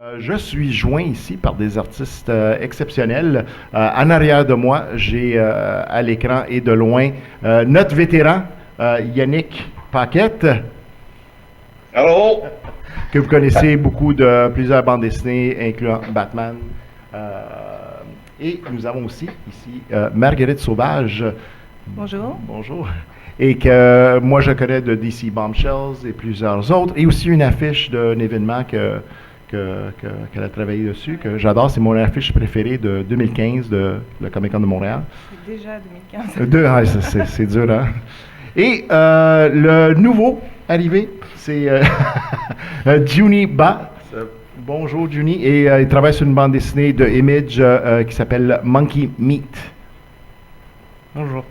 Je suis joint ici par des artistes exceptionnels. En arrière de moi, j'ai à l'écran et de loin notre vétéran Yannick Paquette, Allô? que vous connaissez beaucoup de plusieurs bandes dessinées, incluant Batman. Et nous avons aussi ici Marguerite Sauvage. Bonjour. Bonjour. Et que moi je connais de DC Bombshells et plusieurs autres. Et aussi une affiche d'un événement qu'elle a travaillé dessus, que j'adore. C'est mon affiche préférée de 2015 de le Comic-Con de Montréal. C'est déjà 2015. C'est dur, hein? Et le nouveau arrivé, c'est Juni Ba. Bonjour Juni. Et il travaille sur une bande dessinée de Image qui s'appelle Monkey Meat. Bonjour.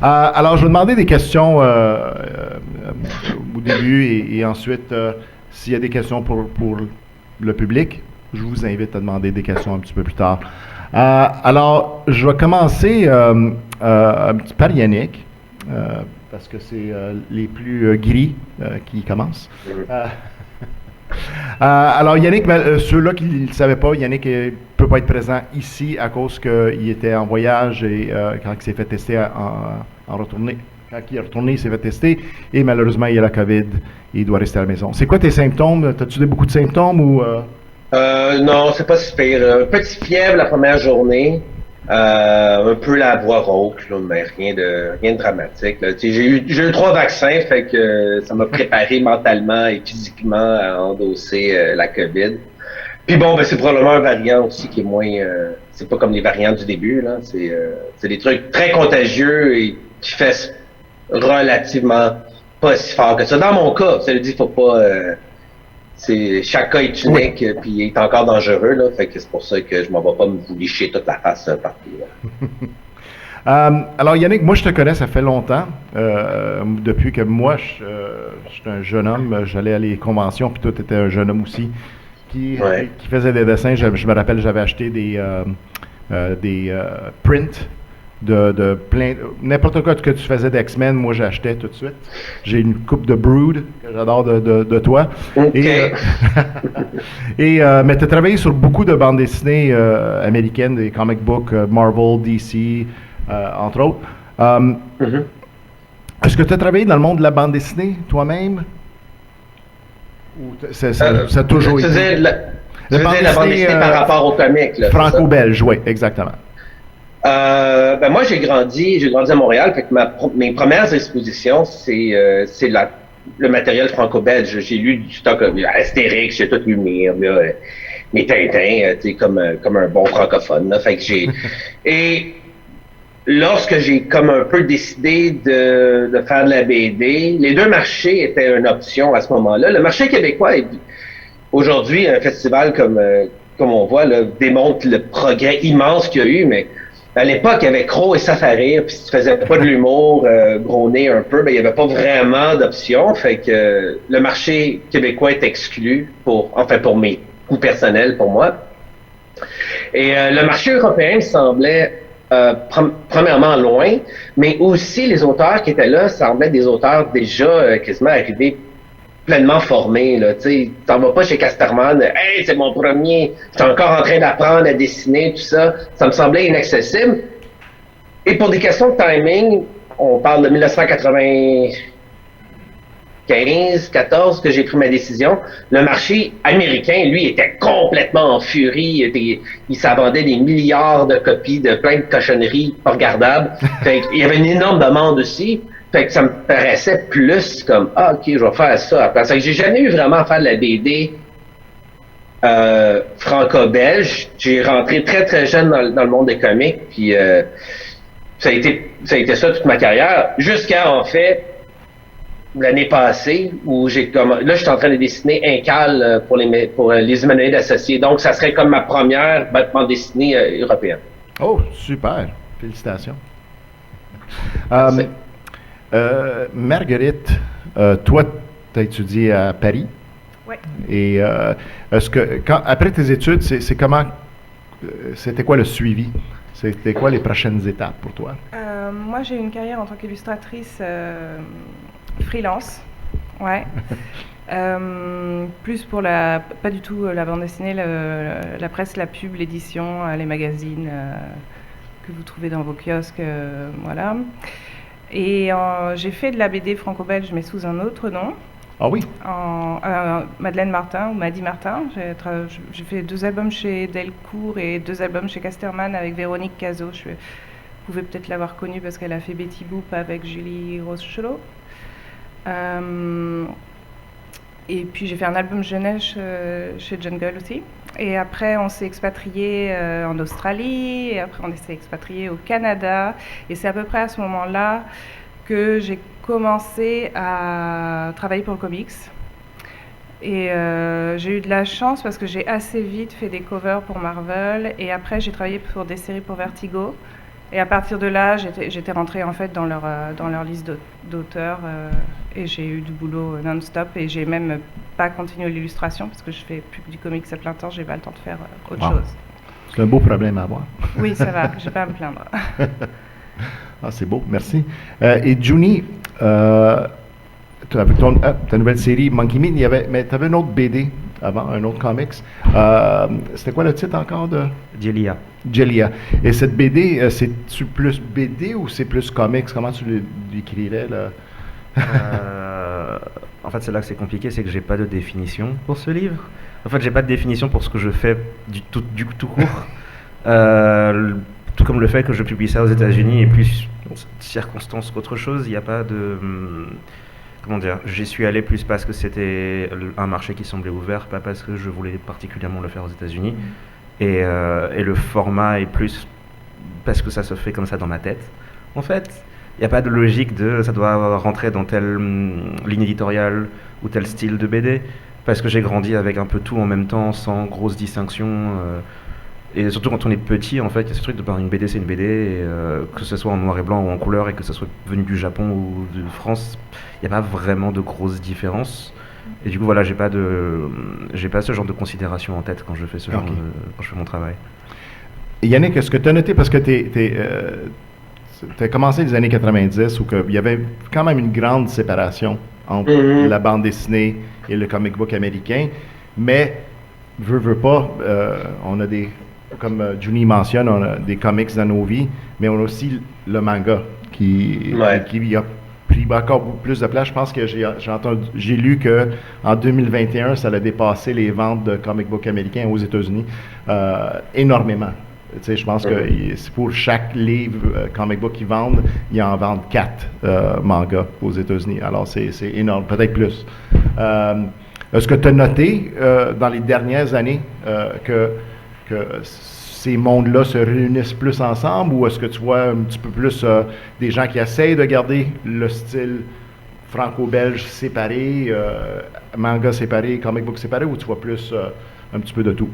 Alors, je vais demander des questions au début et ensuite, s'il y a des questions pour le public, je vous invite à demander des questions un petit peu plus tard. Alors, je vais commencer par Yannick, parce que c'est les plus gris qui commencent. Alors, Yannick, ceux-là qui ne le savaient pas, Yannick ne peut pas être présent ici à cause qu'il était en voyage et quand il s'est fait tester quand il est retourné, il s'est fait tester et malheureusement, il a la COVID et il doit rester à la maison. C'est quoi tes symptômes? As-tu beaucoup de symptômes ou... Non, c'est pas si pire. Petite fièvre la première journée. Un peu la voix rauque, là, mais rien de dramatique. Là. J'ai eu 3 vaccins, fait que ça m'a préparé mentalement et physiquement à endosser la COVID. Puis bon, ben c'est probablement un variant aussi qui est moins... c'est pas comme les variants du début, là. C'est des trucs très contagieux et qui fait relativement pas si fort que ça. Dans mon cas, ça veut dire qu'il faut pas... chaque cas est unique, Oui. puis il est encore dangereux, là. Fait que c'est pour ça que je m'en vais pas me vous licher toute la face partout, là. Alors Yannick, moi je te connais, ça fait longtemps. Depuis que moi, j'étais un jeune homme, j'allais à les conventions, puis toi, tu étais un jeune homme aussi, Ouais. qui faisait des dessins. Je me rappelle, j'avais acheté des prints de plein... N'importe quoi que tu faisais d'X-Men, moi j'achetais tout de suite. J'ai une coupe de Brood, que j'adore de toi. OK. Mais tu as travaillé sur beaucoup de bandes dessinées américaines, des comic books, Marvel, DC, entre autres. Mhm. Est-ce que tu as travaillé dans le monde de la bande dessinée toi-même? Ou ça a toujours Tu été? faisais la bande dessinée par rapport au comic, là. Franco-belge, oui, exactement. Ben moi, j'ai grandi à Montréal, fait que mes premières expositions, c'est le matériel franco-belge. J'ai lu du stock Astérix, j'ai tout lu mes Tintins, tu sais, comme un bon francophone, là. Fait que et lorsque j'ai comme un peu décidé de faire de la BD, les deux marchés étaient une option à ce moment-là. Le marché québécois est aujourd'hui un festival comme on voit là, démontre le progrès immense qu'il y a eu, mais à l'époque, il y avait Crow et Safarir, puis si tu faisais pas de l'humour, gros nez un peu, ben il y avait pas vraiment d'options. Fait que le marché québécois est exclu pour mes coûts personnels pour moi. Et le marché européen me semblait premièrement loin, mais aussi les auteurs qui étaient là semblaient des auteurs déjà quasiment arrivés pleinement formés. Là, t'en vas pas chez Casterman, hey, c'est mon premier, j'étais encore en train d'apprendre à dessiner, tout ça. Ça me semblait inaccessible. Et pour des questions de timing, on parle de 1995-14 que j'ai pris ma décision. Le marché américain, lui, était complètement en furie. Il s'en vendait des milliards de copies de plein de cochonneries pas regardables. Fait il y avait une énorme demande aussi. Fait que ça me paraissait plus comme OK, je vais faire ça. Parce que j'ai jamais eu vraiment à faire de la BD franco-belge. J'ai rentré très très jeune dans le monde des comics, puis ça a été ça toute ma carrière, jusqu'à en fait l'année passée où là je suis en train de dessiner Incal pour les humanoïdes associés. Donc ça serait comme ma première bande dessinée européenne. Oh, super. Félicitations. Merci. Marguerite, toi, tu as étudié à Paris. Oui. Et est-ce que, après tes études, c'était quoi le suivi? C'était quoi les prochaines étapes pour toi? Moi, j'ai eu une carrière en tant qu'illustratrice freelance. Ouais. Plus pour pas du tout la bande dessinée, la presse, la pub, l'édition, les magazines que vous trouvez dans vos kiosques, voilà. Et j'ai fait de la BD franco-belge, mais sous un autre nom. Ah oui? Madeleine Martin ou Maddy Martin. J'ai fait 2 albums chez Delcourt et 2 albums chez Casterman avec Véronique Cazot. Vous pouvez peut-être l'avoir connue parce qu'elle a fait Betty Boop avec Julie Rochelot. Et puis j'ai fait un album jeunesse chez Jungle aussi. Et après on s'est expatrié en Australie, et après on s'est expatrié au Canada. Et c'est à peu près à ce moment-là que j'ai commencé à travailler pour le comics. Et j'ai eu de la chance parce que j'ai assez vite fait des covers pour Marvel. Et après j'ai travaillé pour des séries pour Vertigo. Et à partir de là, j'étais rentrée en fait dans leur liste d'auteurs et j'ai eu du boulot non-stop et j'ai même pas continué l'illustration parce que je fais plus que du comics à plein temps, j'ai pas le temps de faire autre chose. C'est un beau problème à avoir. Oui, ça va, j'ai pas à me plaindre. Ah, c'est beau, merci. Et Juni, avec ta nouvelle série Monkey Meat, mais tu avais une autre BD avant, un autre comics. C'était quoi le titre encore de Jelia. Jelia. Et cette BD, c'est-tu plus BD ou c'est plus comics? Comment tu l'écrirais là? En fait, c'est là que c'est compliqué, c'est que j'ai pas de définition pour ce livre. En fait, j'ai pas de définition pour ce que je fais du tout court. Tout comme le fait que je publie ça aux États-Unis et plus circonstance qu'autre chose, il n'y a pas de... Comment dire, j'y suis allé plus parce que c'était un marché qui semblait ouvert, pas parce que je voulais particulièrement le faire aux États-Unis. Et le format est plus parce que ça se fait comme ça dans ma tête. En fait, il n'y a pas de logique de ça doit rentrer dans telle ligne éditoriale ou tel style de BD, parce que j'ai grandi avec un peu tout en même temps, sans grosse distinction. Et surtout quand on est petit, en fait, il y a ce truc de une BD, c'est une BD, et, que ce soit en noir et blanc ou en couleur, et que ce soit venu du Japon ou de France, il n'y a pas vraiment de grosses différences. Et du coup, voilà, j'ai pas ce genre de considération en tête quand je fais quand je fais mon travail. Et Yannick, est-ce que tu as noté, parce que tu as commencé les années 90, où il y avait quand même une grande séparation entre la bande dessinée et le comic book américain, mais veut pas, on a des, comme Juni mentionne, on a des comics dans nos vies, mais on a aussi le manga qui a pris encore beaucoup plus de place. Je pense que j'ai lu que en 2021, ça a dépassé les ventes de comic book américains aux États-Unis énormément. Tu sais, je pense que pour chaque livre comic book qu'ils vendent, ils en vendent 4 mangas aux États-Unis. Alors c'est énorme, peut-être plus. Est-ce que tu as noté dans les dernières années que ces mondes-là se réunissent plus ensemble, ou est-ce que tu vois un petit peu plus des gens qui essayent de garder le style franco-belge séparé, manga séparé, comic book séparé, ou tu vois plus un petit peu de tout?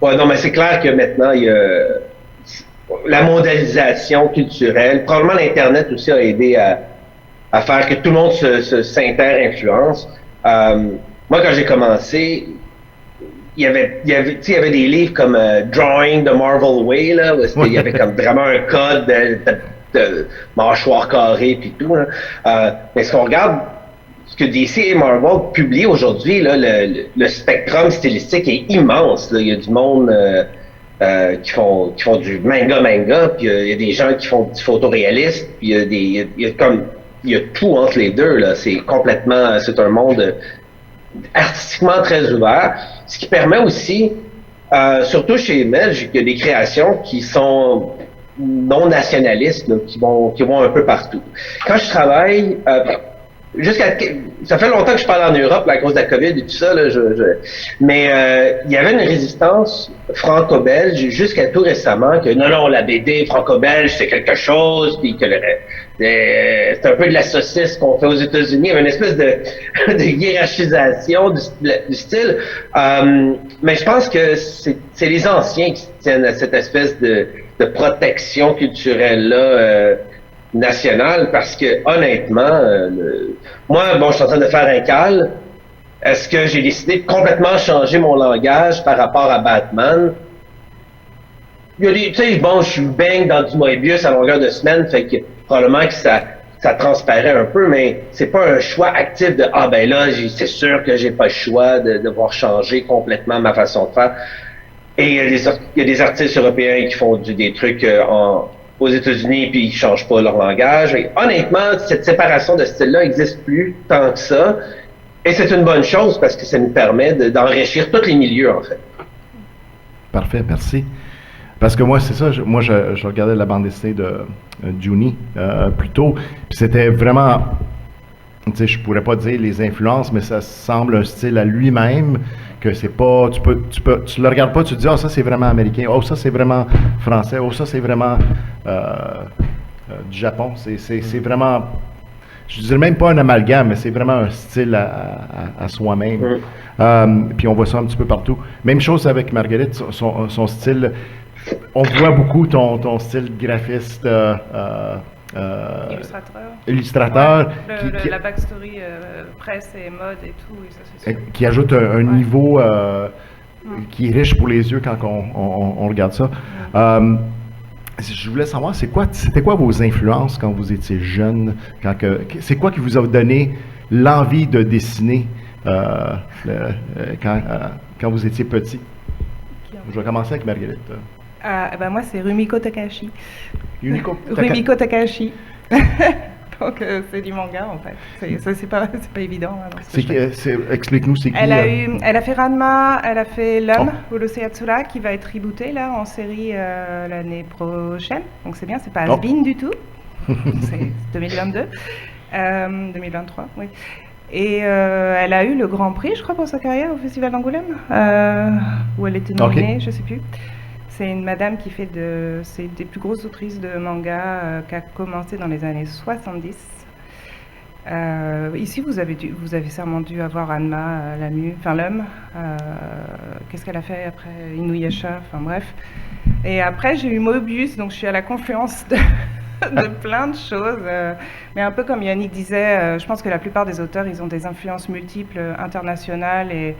Ouais, non, mais c'est clair que maintenant, il y a la mondialisation culturelle. Probablement l'Internet aussi a aidé à faire que tout le monde s'inter-influence. Moi, quand j'ai commencé, il y avait des livres comme Drawing the Marvel Way, là, où il y avait comme vraiment un code de mâchoire carrée puis tout. Mais ce qu'on regarde, ce que DC et Marvel publient aujourd'hui, là, le spectrum stylistique est immense. Là. Il y a du monde qui font du manga, puis il y a des gens qui font du photoréaliste, puis il y a tout entre les deux. Là. C'est un monde artistiquement très ouvert, ce qui permet aussi, surtout chez Image, qu'il y a des créations qui sont non nationalistes, là, qui vont un peu partout. Quand je travaille, ça fait longtemps que je parle en Europe là, à cause de la COVID et tout ça, là, mais il y avait une résistance franco-belge jusqu'à tout récemment que non, la BD franco-belge c'est quelque chose, puis que c'est un peu de la saucisse qu'on fait aux États-Unis. Il y avait une espèce de hiérarchisation du style. Mais je pense que c'est les anciens qui tiennent à cette espèce de protection culturelle-là nationale, parce que honnêtement, moi, je suis en train de faire un cal. Est-ce que j'ai décidé de complètement changer mon langage par rapport à Batman? Il y a je suis baigne dans du Moebius à longueur de semaine, fait que probablement que ça ça transparaît un peu, mais c'est pas un choix actif de ah ben là, c'est sûr que j'ai pas le choix de devoir changer complètement ma façon de faire. Et il y a des artistes européens qui font des trucs aux États-Unis puis ils changent pas leur langage. Et honnêtement, cette séparation de style-là n'existe plus tant que ça. Et c'est une bonne chose parce que ça nous permet d'enrichir tous les milieux, en fait. Parfait, merci. Parce que moi, c'est ça, je regardais la bande dessinée de Juni plus tôt, puis c'était vraiment, tu sais, je pourrais pas dire les influences, mais ça semble un style à lui-même, que c'est pas, tu le regardes pas, tu te dis, oh ça c'est vraiment américain, oh ça c'est vraiment français, oh ça c'est vraiment du Japon, c'est vraiment, je dirais même pas un amalgame, mais c'est vraiment un style à soi-même. Puis on voit ça un petit peu partout. Même chose avec Marguerite, son style. On voit beaucoup ton style graphiste, illustrateur ouais, la backstory presse et mode et tout, et ça, c'est sûr. Qui ajoute un niveau qui est riche pour les yeux quand on regarde ça. Je voulais savoir, c'était quoi vos influences quand vous étiez jeune? C'est quoi qui vous a donné l'envie de dessiner quand vous étiez petit? Je vais commencer avec Marguerite. Ben moi, c'est Rumiko Takahashi. Rumiko Takahashi. Donc, c'est du manga, en fait. C'est pas évident. Explique-nous, c'est qui? Elle a fait Ranma, elle a fait L'Homme, Urusei Yatsura, qui va être rebooté, là, en série l'année prochaine. Donc, c'est bien, c'est pas has-been du tout. C'est 2022. 2023, oui. Et elle a eu le Grand Prix, je crois, pour sa carrière au Festival d'Angoulême, où elle était nominée, je sais plus. C'est une madame qui fait c'est des plus grosses autrices de manga qui a commencé dans les années 70. Ici, vous avez sûrement dû avoir Ranma, L'Homme. Qu'est-ce qu'elle a fait après Inuyasha, enfin bref. Et après, j'ai eu Moebius, donc je suis à la confluence de plein de choses. Mais un peu comme Yannick disait, je pense que la plupart des auteurs, ils ont des influences multiples, internationales, et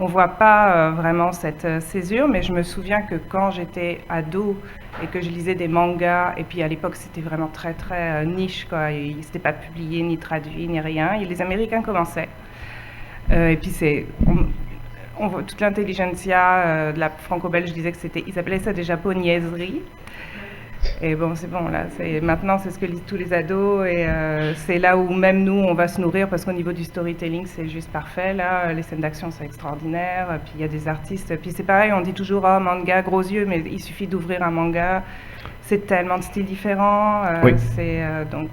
on ne voit pas vraiment cette césure, mais je me souviens que quand j'étais ado et que je lisais des mangas, et puis à l'époque c'était vraiment très très niche, quoi, c'était pas publié, ni traduit, ni rien, et les Américains commençaient. Et puis on voit toute l'intelligentsia de la franco-belge disait que ils appelaient ça des japonaiseries. Et bon, c'est bon, là, maintenant c'est ce que lisent tous les ados, et c'est là où même nous on va se nourrir, parce qu'au niveau du storytelling c'est juste parfait, là, les scènes d'action c'est extraordinaire, puis il y a des artistes, puis c'est pareil, on dit toujours oh manga, gros yeux, mais il suffit d'ouvrir un manga, c'est tellement de styles différents, oui. Donc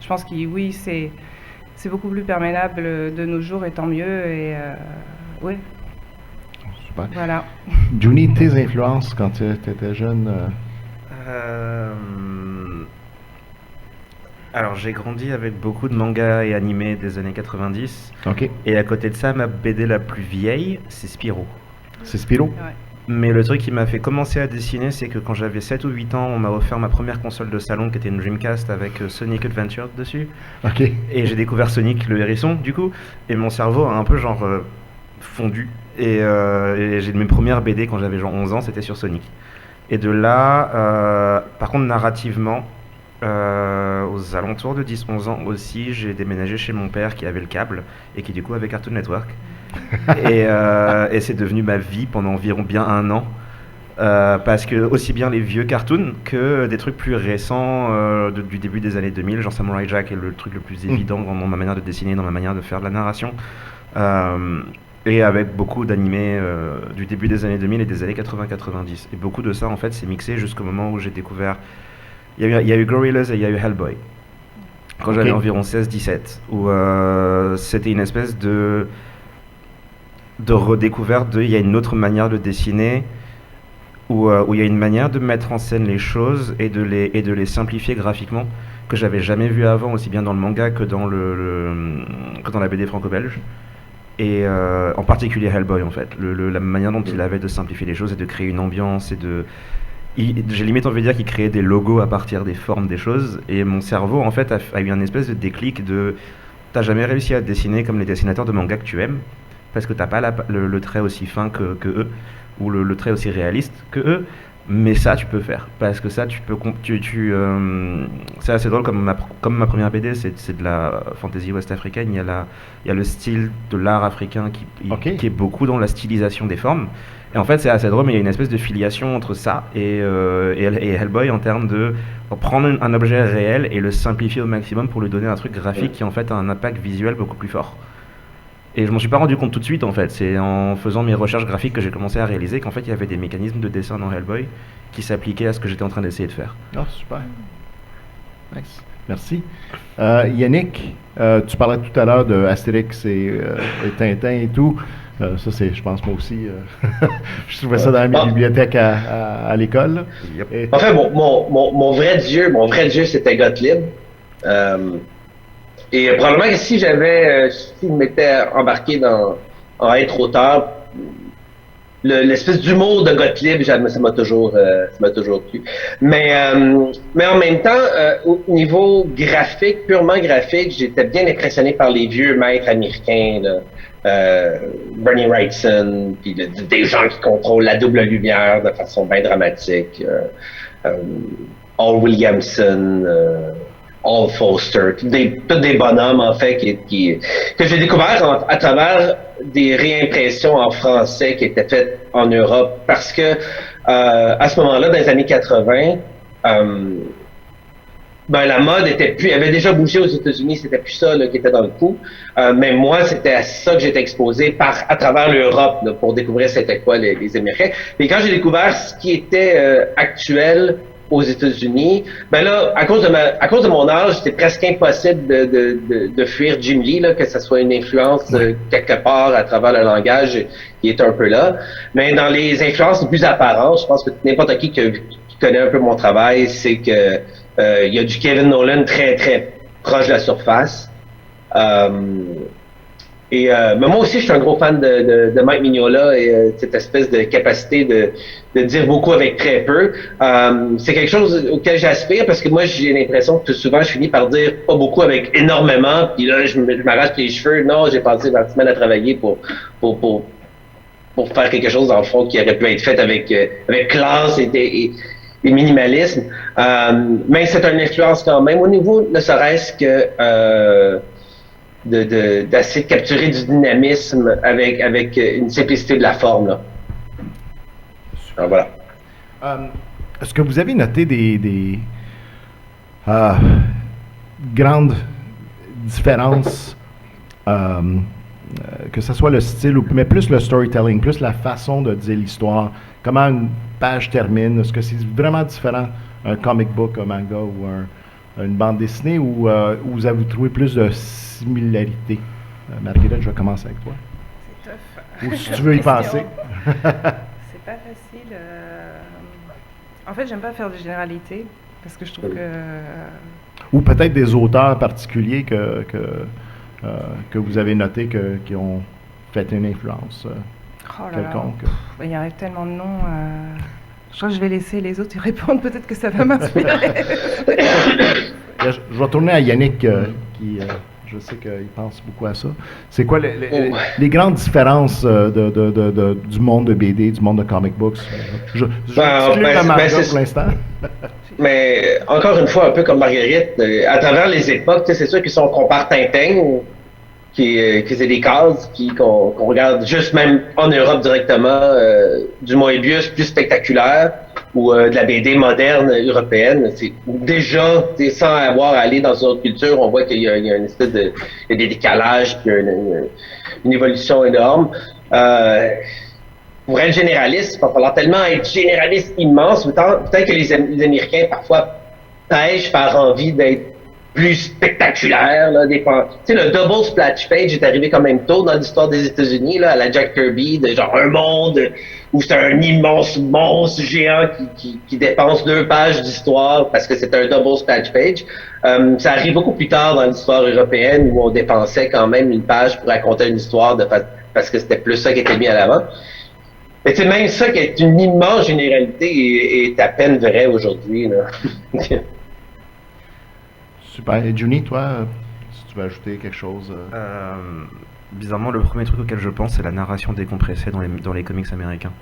je pense que oui, c'est beaucoup plus perméable de nos jours, et tant mieux, et oui. Super. Voilà. Juni, tes influences quand tu étais jeune? Alors j'ai grandi avec beaucoup de mangas et animés des années 90. Ok. Et à côté de ça, ma BD la plus vieille, c'est Spirou. C'est Spirou? Ouais. Mais le truc qui m'a fait commencer à dessiner, c'est que quand j'avais 7 ou 8 ans, on m'a offert ma première console de salon qui était une Dreamcast avec Sonic Adventure dessus. Ok. Et j'ai découvert Sonic le hérisson, du coup, et mon cerveau a un peu genre fondu. Et j'ai mes premières BD quand j'avais genre 11 ans, c'était sur Sonic. Et de là, par contre, narrativement, aux alentours de 10-11 ans aussi, j'ai déménagé chez mon père qui avait le câble et qui du coup avait Cartoon Network. Et c'est devenu ma vie pendant environ bien un an. Parce que aussi bien les vieux cartoons que des trucs plus récents du début des années 2000, genre Samurai Jack est le truc le plus évident dans ma manière de dessiner, dans ma manière de faire de la narration. Et avec beaucoup d'animés du début des années 2000 et des années 80-90. Et beaucoup de ça, en fait, c'est mixé jusqu'au moment où j'ai découvert... Il y a eu Gorillaz et il y a eu Hellboy. Quand j'avais environ 16-17. Où c'était une espèce de redécouverte il y a une autre manière de dessiner, où il y a une manière de mettre en scène les choses et de les simplifier graphiquement, que j'avais jamais vu avant, aussi bien dans le manga que dans la BD franco-belge. Et en particulier Hellboy, en fait. La manière dont il avait de simplifier les choses et de créer une ambiance, j'ai limite envie de dire qu'il créait des logos à partir des formes des choses. Et mon cerveau, en fait, a eu un espèce de déclic de... T'as jamais réussi à dessiner comme les dessinateurs de manga que tu aimes, parce que t'as pas le trait aussi fin que eux, ou le trait aussi réaliste que eux. Mais ça, tu peux faire. Parce que ça, tu peux. C'est assez drôle, comme ma première BD, c'est de la fantasy ouest-africaine. Il y a le style de l'art africain qui est beaucoup dans la stylisation des formes. Et en fait, c'est assez drôle, mais il y a une espèce de filiation entre ça et Hellboy en termes de prendre un objet réel et le simplifier au maximum pour lui donner un truc graphique qui en fait a un impact visuel beaucoup plus fort. Et je m'en suis pas rendu compte tout de suite en fait, c'est en faisant mes recherches graphiques que j'ai commencé à réaliser qu'en fait il y avait des mécanismes de dessin dans Hellboy qui s'appliquaient à ce que j'étais en train d'essayer de faire. Ah, super. Nice. Merci. Yannick, tu parlais tout à l'heure de Astérix et Tintin et tout. Ça, c'est, je pense, moi aussi, je trouvais ça dans la bibliothèque à l'école. En fait, mon vrai dieu, c'était Gottlieb. Et probablement que si je m'étais embarqué en être auteur, l'espèce d'humour de Gottlieb, ça m'a toujours plu. Mais en même temps, au niveau graphique, purement graphique, j'étais bien impressionné par les vieux maîtres américains, Bernie Wrightson, puis des gens qui contrôlent la double lumière de façon bien dramatique, Al Williamson, Al Foster, tous des bonhommes en fait que j'ai découvert à travers des réimpressions en français qui étaient faites en Europe, parce que à ce moment-là, dans les années 80, la mode avait déjà bougé aux États-Unis, c'était plus ça qui était dans le coup. Mais moi, c'était à ça que j'étais exposé à travers l'Europe pour découvrir c'était quoi les Américains. Et quand j'ai découvert ce qui était actuel aux États-Unis, à cause de mon âge, c'était presque impossible de fuir Jim Lee, que ça soit une influence quelque part à travers le langage qui est un peu là. Mais dans les influences les plus apparentes, je pense que n'importe qui connaît un peu mon travail, c'est que il y a du Kevin Nolan très très proche de la surface. Mais moi aussi, je suis un gros fan de Mike Mignola et cette espèce de capacité de dire beaucoup avec très peu. C'est quelque chose auquel j'aspire parce que moi, j'ai l'impression que souvent, je finis par dire pas beaucoup avec énormément, puis là, je m'arrache les cheveux. Non, j'ai passé 20 semaines à travailler pour faire quelque chose, dans le fond, qui aurait pu être fait avec classe et minimalisme. Mais c'est une influence quand même au niveau, ne serait-ce que d'essayer de capturer du dynamisme avec une simplicité de la forme. Là. Alors, voilà. Est-ce que vous avez noté des grandes différences, que ce soit le style, mais plus le storytelling, plus la façon de dire l'histoire, comment une page termine? Est-ce que c'est vraiment différent un comic book, un manga ou une bande dessinée, ou vous avez trouvé plus de similarité? Marguerite, je vais commencer avec toi. C'est tough. Ou si tu veux y penser. C'est pas facile. En fait, j'aime pas faire de généralité parce que je trouve que... Ou peut-être des auteurs particuliers que vous avez notés qui ont fait une influence quelconque. Il y a tellement de noms. Je crois que je vais laisser les autres y répondre. Peut-être que ça va m'inspirer. Je vais tourner à Yannick, qui, je sais qu'il pense beaucoup à ça. C'est quoi les grandes différences du monde de BD, du monde de comic books? Je pour l'instant. Mais encore une fois, un peu comme Marguerite, à travers les époques, c'est sûr qu'on compare Tintin, qui c'est des cases qu'on regarde juste même en Europe directement, du Moebius plus spectaculaire, ou de la BD moderne européenne. C'est déjà, sans avoir à aller dans une autre culture, on voit qu'il y a une espèce de décalage, puis une évolution énorme. Pour être généraliste, il va falloir tellement être généraliste immense, peut-être que les Américains parfois pêchent par envie d'être plus spectaculaire, là, le double splash page est arrivé quand même tôt dans l'histoire des États-Unis, là, à la Jack Kirby, de genre un monde où c'est un immense monstre géant qui dépense 2 pages d'histoire parce que c'est un double splash page. Ça arrive beaucoup plus tard dans l'histoire européenne où on dépensait quand même 1 page pour raconter une histoire parce que c'était plus ça qui était mis à l'avant. Mais c'est même ça qui est une immense généralité est à peine vrai aujourd'hui, là. Super. Et Juni, toi, si tu veux ajouter quelque chose? Bizarrement, le premier truc auquel je pense, c'est la narration décompressée dans les comics américains.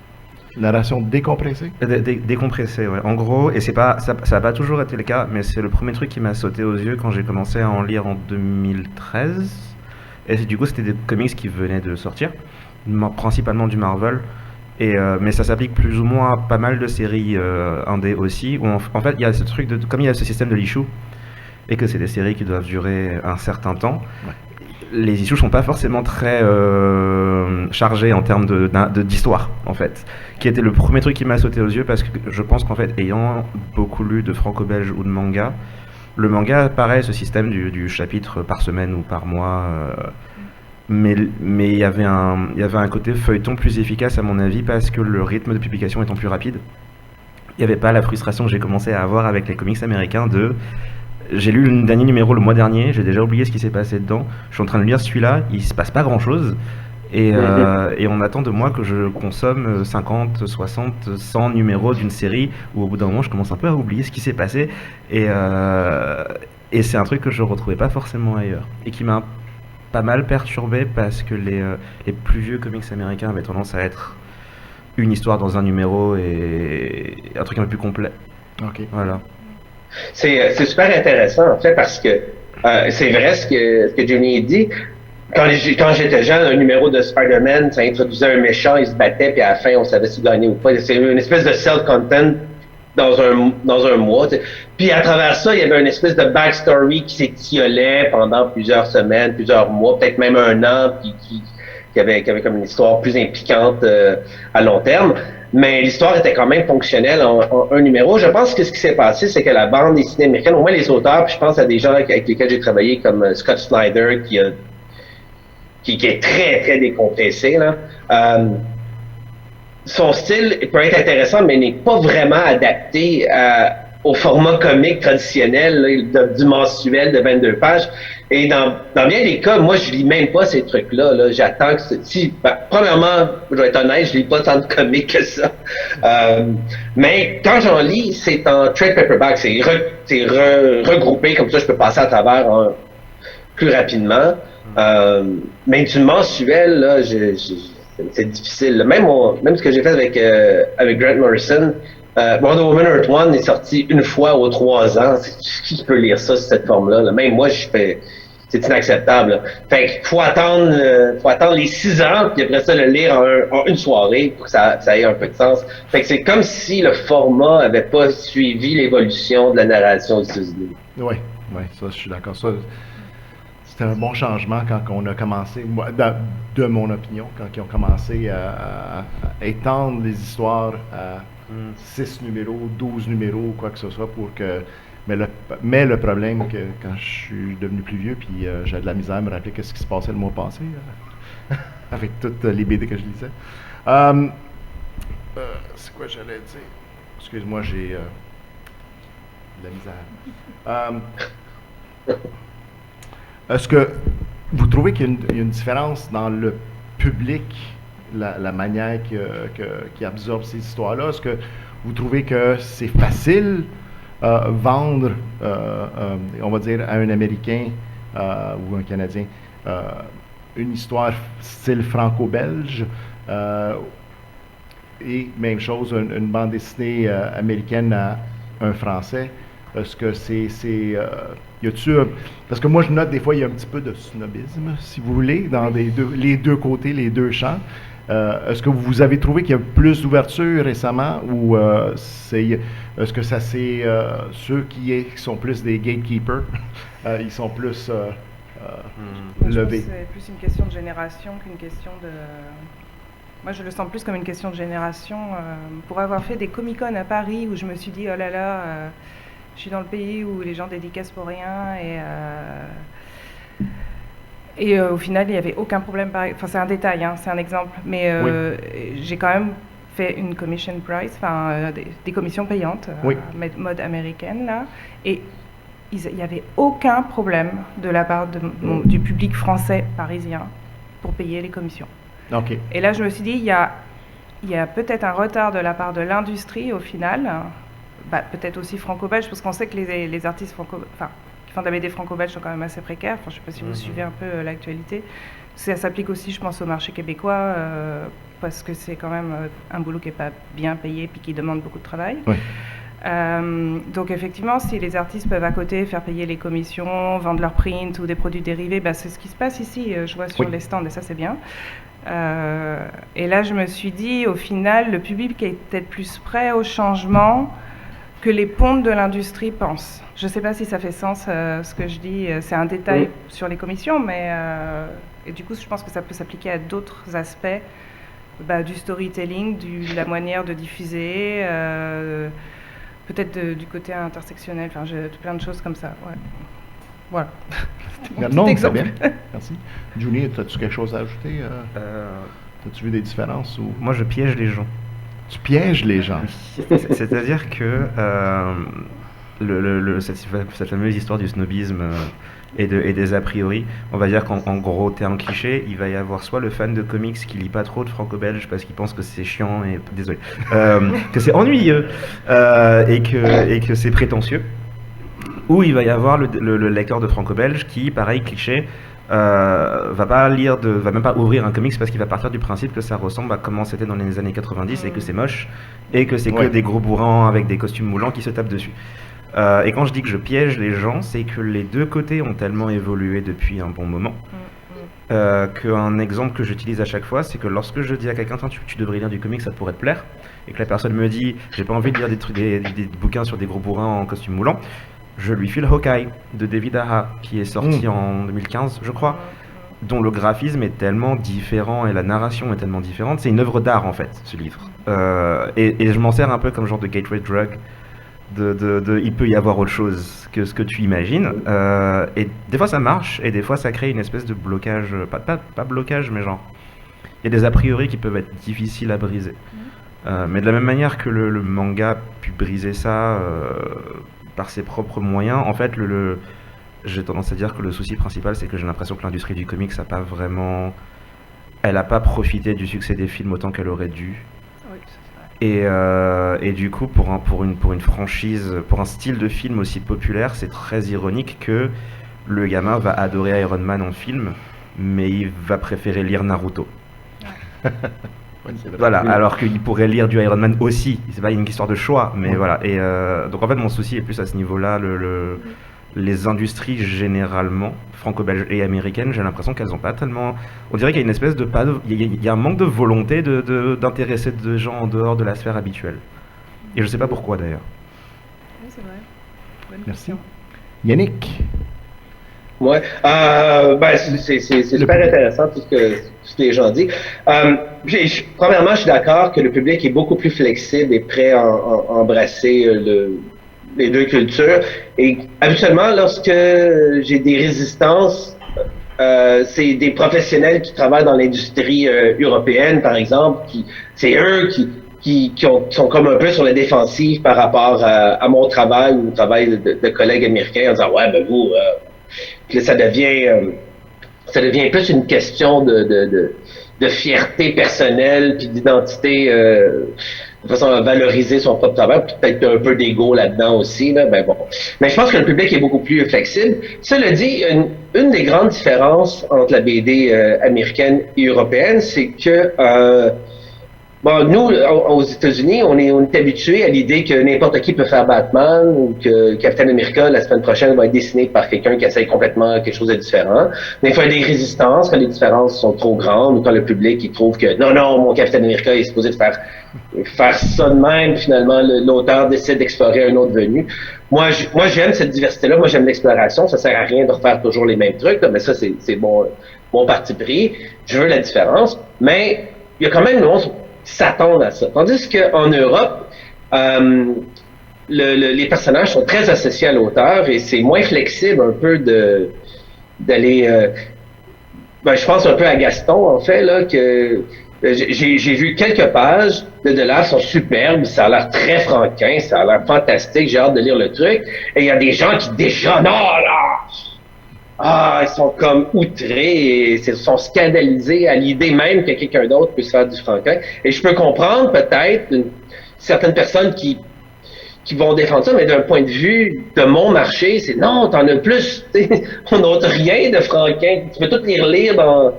Narration décompressée? Décompressé, ouais. En gros, et ça n'a pas toujours été le cas, mais c'est le premier truc qui m'a sauté aux yeux quand j'ai commencé à en lire en 2013. Et du coup, c'était des comics qui venaient de sortir, principalement du Marvel. Mais ça s'applique plus ou moins à pas mal de séries indé aussi, où en fait, il y a ce truc comme il y a ce système de l'issue, et que c'est des séries qui doivent durer un certain temps. Ouais. Les issues sont pas forcément très chargées en termes d'histoire, en fait. Qui était le premier truc qui m'a sauté aux yeux, parce que je pense qu'en fait, ayant beaucoup lu de franco-belge ou de manga, le manga, pareil, ce système du chapitre par semaine ou par mois, mais il y avait un côté feuilleton plus efficace à mon avis, parce que le rythme de publication étant plus rapide, il n'y avait pas la frustration que j'ai commencé à avoir avec les comics américains j'ai lu le dernier numéro le mois dernier, j'ai déjà oublié ce qui s'est passé dedans, je suis en train de lire celui-là, il se passe pas grand-chose, et on attend de moi que je consomme 50, 60, 100 numéros d'une série, où au bout d'un moment je commence un peu à oublier ce qui s'est passé, et c'est un truc que je retrouvais pas forcément ailleurs, et qui m'a pas mal perturbé, parce que les plus vieux comics américains avaient tendance à être une histoire dans un numéro, et un truc un peu plus complet. Ok. Voilà. C'est super intéressant, en fait, parce que c'est vrai ce que Johnny dit. Quand j'étais jeune, un numéro de Spider-Man, ça introduisait un méchant, il se battait, puis à la fin, on savait s'il gagnait ou pas. C'est une espèce de self-content dans un mois. T'sais. Puis à travers ça, il y avait une espèce de backstory qui s'étiolait pendant plusieurs semaines, plusieurs mois, peut-être même un an, puis qui avait comme une histoire plus impliquante à long terme. Mais l'histoire était quand même fonctionnelle en un numéro. Je pense que ce qui s'est passé, c'est que la bande dessinée américaine, au moins les auteurs, puis je pense à des gens avec lesquels j'ai travaillé, comme Scott Snyder, qui est très, très décompressé, là. Son style peut être intéressant, mais n'est pas vraiment adapté au format comique traditionnel, là, du mensuel de 22 pages. Et dans bien des cas, moi, je lis même pas ces trucs-là. Là. J'attends que premièrement, je vais être honnête, je lis pas tant de comics que ça. Mais quand j'en lis, c'est en trade paperback. C'est regroupé, comme ça, je peux passer à travers plus rapidement. Mais du mensuel, là, c'est difficile. Là. Même ce que j'ai fait avec Grant Morrison, Wonder Woman Earth One est sorti une fois aux 3 ans. Qui peut lire ça, cette forme-là? Là? Même moi, c'est inacceptable. Là. Fait qu'il faut attendre les 6 ans, puis après ça, le lire en une soirée pour que ça ait un peu de sens. Fait que c'est comme si le format avait pas suivi l'évolution de la narration aux États-Unis. Oui, ça, je suis d'accord. Ça, c'était un bon changement quand on a commencé, de mon opinion, quand ils ont commencé à étendre les histoires à 6 numéros, 12 numéros, quoi que ce soit, pour que... Mais le problème, que quand je suis devenu plus vieux, puis j'ai de la misère à me rappeler ce qui se passait le mois passé, avec toutes les BD que je lisais. C'est quoi j'allais dire? Excuse-moi, j'ai de la misère. Est-ce que vous trouvez qu'il y a une différence dans le public, la manière qui absorbe ces histoires-là? Est-ce que vous trouvez que c'est facile vendre, on va dire, à un Américain ou un Canadien une histoire style franco-belge et même chose, une bande dessinée américaine à un Français? Est-ce que y a-tu parce que moi je note des fois il y a un petit peu de snobisme, si vous voulez, dans les deux côtés, les deux champs. Est-ce que vous avez trouvé qu'il y a plus d'ouverture récemment, ou est-ce que ça c'est ceux qui sont plus des gatekeepers, ils sont plus levés? C'est plus une question de génération qu'une question de... Moi, je le sens plus comme une question de génération. Pour avoir fait des Comic-Con à Paris, où je me suis dit, oh là là, je suis dans le pays où les gens dédicacent pour rien, et au final, il n'y avait aucun problème. Enfin, c'est un détail, hein, c'est un exemple. Mais j'ai quand même fait une commission price, des commissions payantes, mode américaine, là. Et il n'y avait aucun problème de la part du public français parisien pour payer les commissions. Okay. Et là, je me suis dit, il y a peut-être un retard de la part de l'industrie au final. Peut-être aussi franco-belge, parce qu'on sait que les artistes font de la BD franco-belge sont quand même assez précaires. Enfin, je ne sais pas si vous suivez un peu l'actualité. Ça s'applique aussi, je pense, au marché québécois, parce que c'est quand même un boulot qui n'est pas bien payé puis qui demande beaucoup de travail. Oui. Donc effectivement, si les artistes peuvent à côté faire payer les commissions, vendre leurs prints ou des produits dérivés, c'est ce qui se passe ici, je vois sur les stands, et ça c'est bien. Et là je me suis dit, au final, le public est peut-être plus prêt au changement que les pontes de l'industrie pensent. Je ne sais pas si ça fait sens ce que je dis, c'est un détail sur les commissions, mais et du coup je pense que ça peut s'appliquer à d'autres aspects du storytelling, de la manière de diffuser, peut-être du côté intersectionnel, enfin plein de choses comme ça. Ouais. Voilà. Non, c'est bien. Merci. Julie, as-tu quelque chose à ajouter? As-tu vu des différences? Ou... Moi, je piège les gens. Tu pièges les gens? C'est-à-dire que cette fameuse histoire du snobisme et des a priori, on va dire qu'en gros termes clichés, il va y avoir soit le fan de comics qui lit pas trop de franco-belge parce qu'il pense que c'est chiant et désolé, que c'est ennuyeux et que c'est prétentieux, ou il va y avoir le lecteur de franco-belge qui, pareil cliché, va même pas ouvrir un comics parce qu'il va partir du principe que ça ressemble à comment c'était dans les années 90 et que c'est moche et que c'est que des gros bourrans avec des costumes moulants qui se tapent dessus. Et quand je dis que je piège les gens, c'est que les deux côtés ont tellement évolué depuis un bon moment qu'un exemple que j'utilise à chaque fois, c'est que lorsque je dis à quelqu'un tu devrais lire du comics, ça pourrait te plaire, et que la personne me dit j'ai pas envie de lire des bouquins sur des gros bourrins en costume moulant, je lui file Hawkeye de David Aja qui est sorti en 2015 je crois, dont le graphisme est tellement différent et la narration est tellement différente, c'est une œuvre d'art en fait ce livre, et je m'en sers un peu comme genre de gateway drug. Il peut y avoir autre chose que ce que tu imagines, et des fois ça marche et des fois ça crée une espèce de blocage, pas blocage mais genre il y a des a priori qui peuvent être difficiles à briser, mais de la même manière que le manga a pu briser ça par ses propres moyens, en fait j'ai tendance à dire que le souci principal c'est que j'ai l'impression que l'industrie du comics elle a pas profité du succès des films autant qu'elle aurait dû. Et du coup, pour une franchise, pour un style de film aussi populaire, c'est très ironique que le gamin va adorer Iron Man en film, mais il va préférer lire Naruto. Voilà, alors qu'il pourrait lire du Iron Man aussi. C'est pas une histoire de choix, mais voilà. Et donc en fait, mon souci est plus à ce niveau-là. Les industries généralement franco-belges et américaines, j'ai l'impression qu'elles n'ont pas tellement. On dirait qu'il y a une espèce de il y a un manque de volonté d'intéresser des gens en dehors de la sphère habituelle. Et je sais pas pourquoi d'ailleurs. Oui, c'est vrai. Bonne Merci. question. Yannick. Ouais, c'est super intéressant tout ce que les gens disent. Premièrement, je suis d'accord que le public est beaucoup plus flexible et prêt à embrasser les deux cultures. Et habituellement, lorsque j'ai des résistances, c'est des professionnels qui travaillent dans l'industrie européenne, par exemple, c'est eux qui sont comme un peu sur la défensive par rapport à mon travail ou au travail de collègues américains en disant ouais, ben vous, puis là, ça devient plus une question de fierté personnelle puis d'identité, de façon à valoriser son propre travail, peut-être un peu d'ego là-dedans aussi, là, ben bon. Mais je pense que le public est beaucoup plus flexible. Cela dit, une des grandes différences entre la BD américaine et européenne, c'est que nous, aux États-Unis, on est habitué à l'idée que n'importe qui peut faire Batman ou que Captain America, la semaine prochaine, va être dessiné par quelqu'un qui essaye complètement quelque chose de différent. Des fois, il y a des résistances quand les différences sont trop grandes ou quand le public il trouve que non, mon Captain America est supposé de faire ça de même. Finalement, l'auteur décide d'explorer un autre venu. Moi, j'aime cette diversité-là. Moi, j'aime l'exploration. Ça sert à rien de refaire toujours les mêmes trucs, là, mais ça, c'est mon parti pris. Je veux la différence. Mais il y a quand même s'attendent à ça. Tandis qu'en Europe, les personnages sont très associés à l'auteur et c'est moins flexible un peu d'aller... je pense un peu à Gaston, en fait, là, que j'ai vu quelques pages de l'art sont superbes, ça a l'air très franquin, ça a l'air fantastique, j'ai hâte de lire le truc. Et il y a des gens qui déjà, ils sont comme outrés et sont scandalisés à l'idée même que quelqu'un d'autre puisse faire du franquin. Et je peux comprendre peut-être certaines personnes qui qui vont défendre ça, mais d'un point de vue de mon marché, c'est non, t'en as plus. On n'a rien de Franquin. Tu peux tout les relire dans.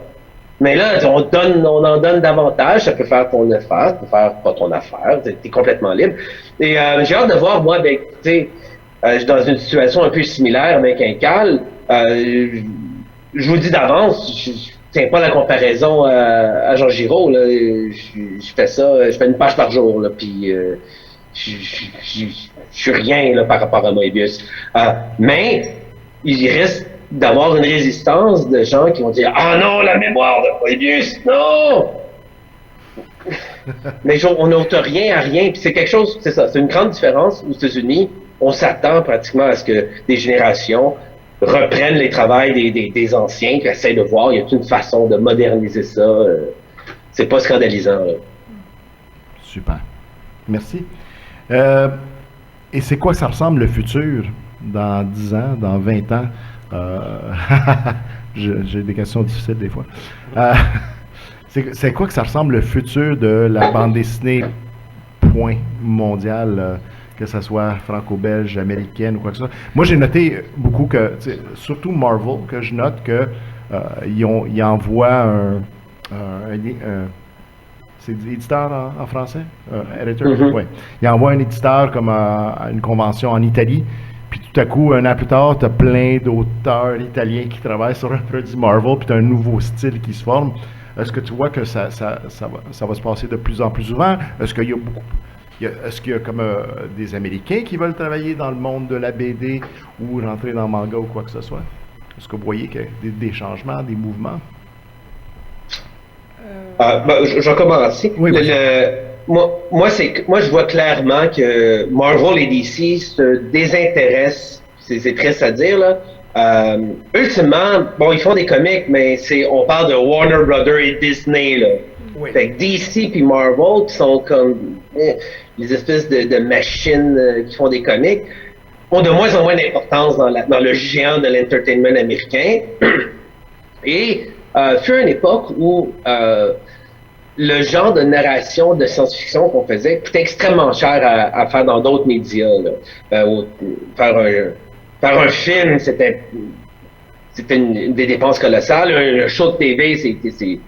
Mais là, on en donne davantage. Ça peut faire ton affaire, ça peut faire pas ton affaire. T'es complètement libre. Et j'ai hâte de voir, moi, avec, je suis dans une situation un peu similaire avec un Cal. Je vous dis d'avance, je tiens pas la comparaison à Jean Giraud. Là. Je fais ça, je fais une page par jour, là, puis je suis rien là, par rapport à Moebius. Mais il risque d'avoir une résistance de gens qui vont dire « Ah non, la mémoire de Moebius, non! » Mais on n'ôte rien à rien. Puis c'est quelque chose, c'est ça, c'est une grande différence aux États-Unis. On s'attend pratiquement à ce que des générations reprennent les travaux des anciens, qui essaient de voir, il y a une façon de moderniser ça. C'est pas scandalisant. Là. Super. Merci. Et c'est quoi ça ressemble le futur dans 10 ans, dans 20 ans? J'ai des questions difficiles des fois. C'est quoi que ça ressemble le futur de la bande dessinée point mondiale, que ce soit franco-belge, américaine ou quoi que ce soit? Moi, j'ai noté beaucoup que, surtout Marvel, que je note que ils envoient c'est éditeur en français? Editor? Mm-hmm. Oui. Ils envoient un éditeur comme à une convention en Italie. Puis tout à coup, un an plus tard, tu as plein d'auteurs italiens qui travaillent sur un produit Marvel, puis tu as un nouveau style qui se forme. Est-ce que tu vois que ça va se passer de plus en plus souvent? Est-ce qu'il y a beaucoup... Est-ce qu'il y a comme des Américains qui veulent travailler dans le monde de la BD ou rentrer dans le manga ou quoi que ce soit? Est-ce que vous voyez qu'il y a des changements, des mouvements? Je vais commencer. Oui, moi, je vois clairement que Marvel et DC se désintéressent. C'est triste à dire, là. Ultimement, bon, ils font des comics, mais on parle de Warner Brothers et Disney, là. Oui. Fait que DC puis Marvel, qui sont comme les espèces de machines qui font des comics, ont de moins en moins d'importance dans le géant de l'entertainment américain. Et fut une époque où le genre de narration de science-fiction qu'on faisait coûtait extrêmement cher à faire dans d'autres médias. Là. Faire un film, c'était des dépenses colossales. Un show de TV, c'était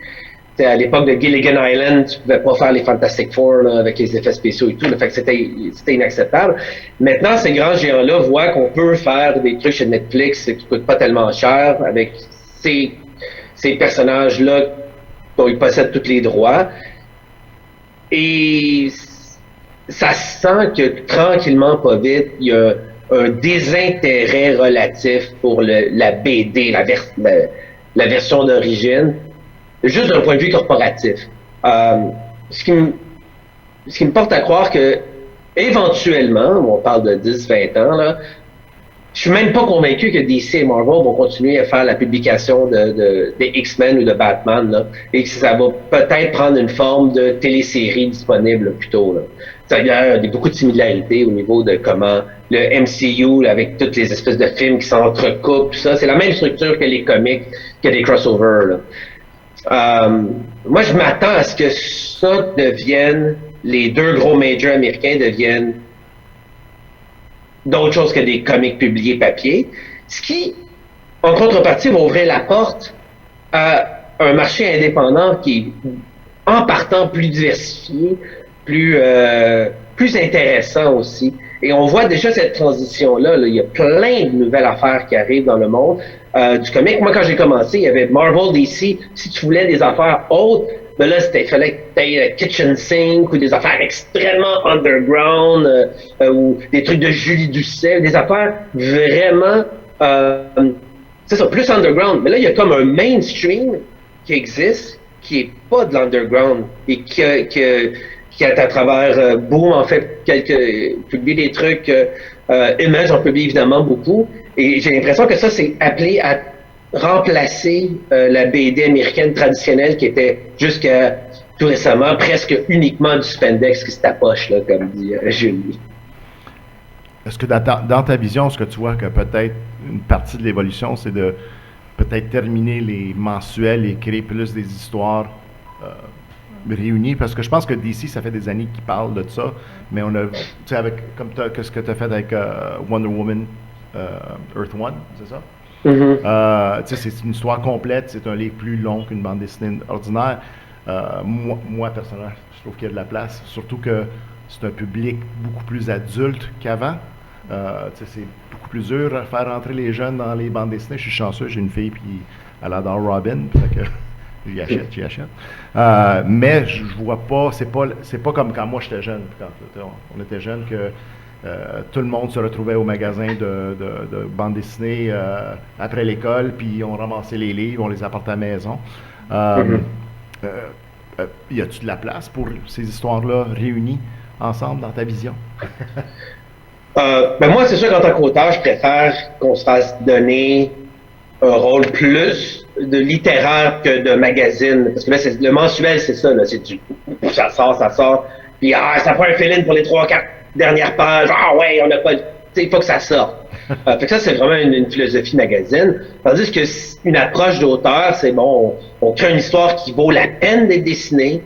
à l'époque de Gilligan Island, tu pouvais pas faire les Fantastic Four là, avec les effets spéciaux et tout. Là, fait que c'était inacceptable. Maintenant, ces grands géants-là voient qu'on peut faire des trucs chez Netflix qui coûtent pas tellement cher avec ces personnages-là dont ils possèdent tous les droits. Et ça sent que tranquillement, pas vite, il y a un désintérêt relatif pour la BD, la version d'origine, juste d'un point de vue corporatif. Ce qui me porte à croire que, éventuellement, on parle de 10-20 ans, là, je suis même pas convaincu que DC et Marvel vont continuer à faire la publication des X-Men ou de Batman, là, et que ça va peut-être prendre une forme de télésérie disponible là, plus tôt. Là. Il y a beaucoup de similarités au niveau de comment le MCU, là, avec toutes les espèces de films qui s'entrecoupent, tout ça, c'est la même structure que les comics, que les crossovers. Là. Moi, je m'attends à ce que ça devienne, les deux gros majors américains deviennent d'autres choses que des comics publiés papier, ce qui, en contrepartie, va ouvrir la porte à un marché indépendant qui est, en partant, plus diversifié, plus intéressant aussi. Et on voit déjà cette transition-là. Là. Il y a plein de nouvelles affaires qui arrivent dans le monde du comic. Moi, quand j'ai commencé, il y avait Marvel, DC. Si tu voulais des affaires hautes, ben là, il fallait que tu aies Kitchen Sink ou des affaires extrêmement underground ou des trucs de Julie Ducel, des affaires vraiment, c'est ça, plus underground. Mais là, il y a comme un mainstream qui existe, qui est pas de l'underground et qui à travers Boom, en fait, publie des trucs, Image en publie évidemment beaucoup. Et j'ai l'impression que ça, c'est appelé à remplacer la BD américaine traditionnelle qui était jusqu'à tout récemment presque uniquement du spandex qui se tapoche, là, comme dit Julie. Est-ce que dans ta vision, est-ce que tu vois que peut-être une partie de l'évolution, c'est de peut-être terminer les mensuels et créer plus des histoires réunis, parce que je pense que DC, ça fait des années qu'ils parlent de ça, mais on a, tu sais, avec, comme ce que tu as fait avec Wonder Woman, Earth One, c'est ça? Tu sais, c'est une histoire complète, c'est un livre plus long qu'une bande dessinée ordinaire. Moi, personnellement, je trouve qu'il y a de la place, surtout que c'est un public beaucoup plus adulte qu'avant. Tu sais, c'est beaucoup plus dur à faire rentrer les jeunes dans les bandes dessinées. Je suis chanceux, j'ai une fille, puis elle adore Robin, fait que j'y achète. Mais je vois pas, c'est pas comme quand moi j'étais jeune. Quand on était jeune que tout le monde se retrouvait au magasin de bandes dessinées après l'école, puis on ramassait les livres, on les apportait à la maison. Y a-tu de la place pour ces histoires-là réunies ensemble dans ta vision? Ben moi, c'est sûr qu'en tant qu'auteur, je préfère qu'on se fasse donner un rôle plus de littéraire que de magazine. Parce que là, le mensuel, c'est ça, là, c'est ça sort. Puis, ça prend un fill-in pour les 3-4 dernières pages. Ah ouais, on n'a pas, tu sais, il faut que ça sorte. Fait que ça, c'est vraiment une philosophie magazine. Tandis que une approche d'auteur, c'est bon, on crée une histoire qui vaut la peine d'être dessinée.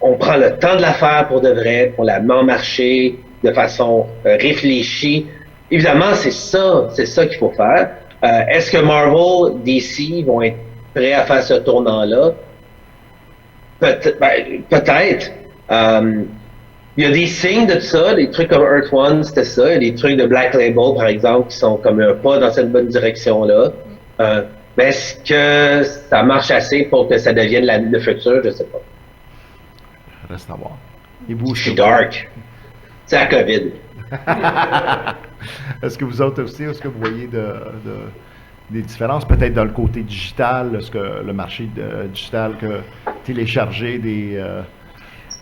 On prend le temps de la faire pour de vrai, on la met en marché de façon réfléchie. Évidemment, c'est ça qu'il faut faire. Est-ce que Marvel, DC vont être prêts à faire ce tournant-là? Peut-être. Il y a des signes de ça, des trucs comme Earth One, c'était ça. Il y a des trucs de Black Label, par exemple, qui sont comme un pas dans cette bonne direction-là. Mais est-ce que ça marche assez pour que ça devienne le futur? Je sais pas. Reste à voir. Je suis dark. C'est la COVID. Est-ce que vous autres aussi, est-ce que vous voyez des différences peut-être dans le côté digital, est-ce que le marché digital, que télécharger des...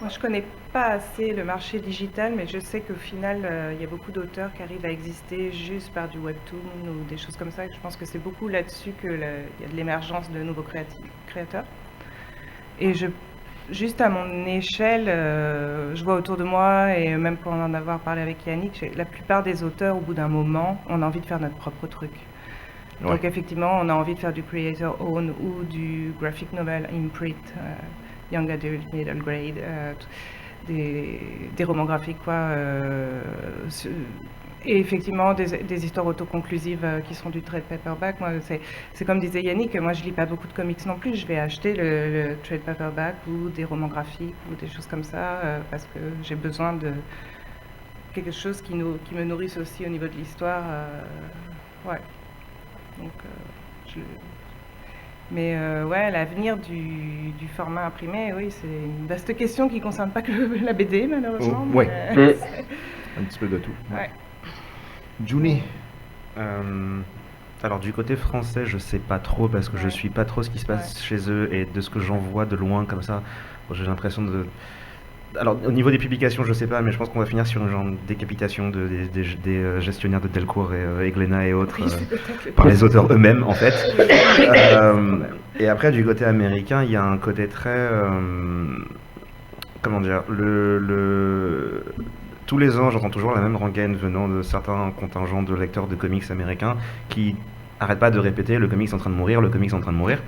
Moi, je connais pas assez le marché digital, mais je sais qu'au final, il y a beaucoup d'auteurs qui arrivent à exister juste par du webtoon ou des choses comme ça. Je pense que c'est beaucoup là-dessus qu'il y a de l'émergence de nouveaux créateurs. Et juste à mon échelle, je vois autour de moi, et même pour en avoir parlé avec Yannick, la plupart des auteurs, au bout d'un moment, on a envie de faire notre propre truc. Ouais. Donc effectivement, on a envie de faire du creator own ou du graphic novel imprint, young adult, middle grade, des romans graphiques, quoi. Et effectivement, des histoires autoconclusives qui sont du trade paperback. Moi, c'est comme disait Yannick, moi je lis pas beaucoup de comics non plus. Je vais acheter le trade paperback ou des romans graphiques ou des choses comme ça parce que j'ai besoin de quelque chose qui me nourrisse aussi au niveau de l'histoire. Ouais. Donc, mais ouais, l'avenir du format imprimé, oui, c'est une vaste question qui ne concerne pas que la BD, malheureusement. Oui, un petit peu de tout. Ouais. Juni. Alors du côté français, je sais pas trop parce que je suis pas trop ce qui se passe chez eux et de ce que j'en vois de loin comme ça, j'ai l'impression de... Alors au niveau des publications, je sais pas, mais je pense qu'on va finir sur une genre de décapitation des gestionnaires de Delcourt et Glénat et autres par les auteurs eux-mêmes en fait. Et après du côté américain, il y a un côté très... comment dire, tous les ans, j'entends toujours la même rengaine venant de certains contingents de lecteurs de comics américains qui n'arrêtent pas de répéter le comics est en train de mourir, le comics est en train de mourir.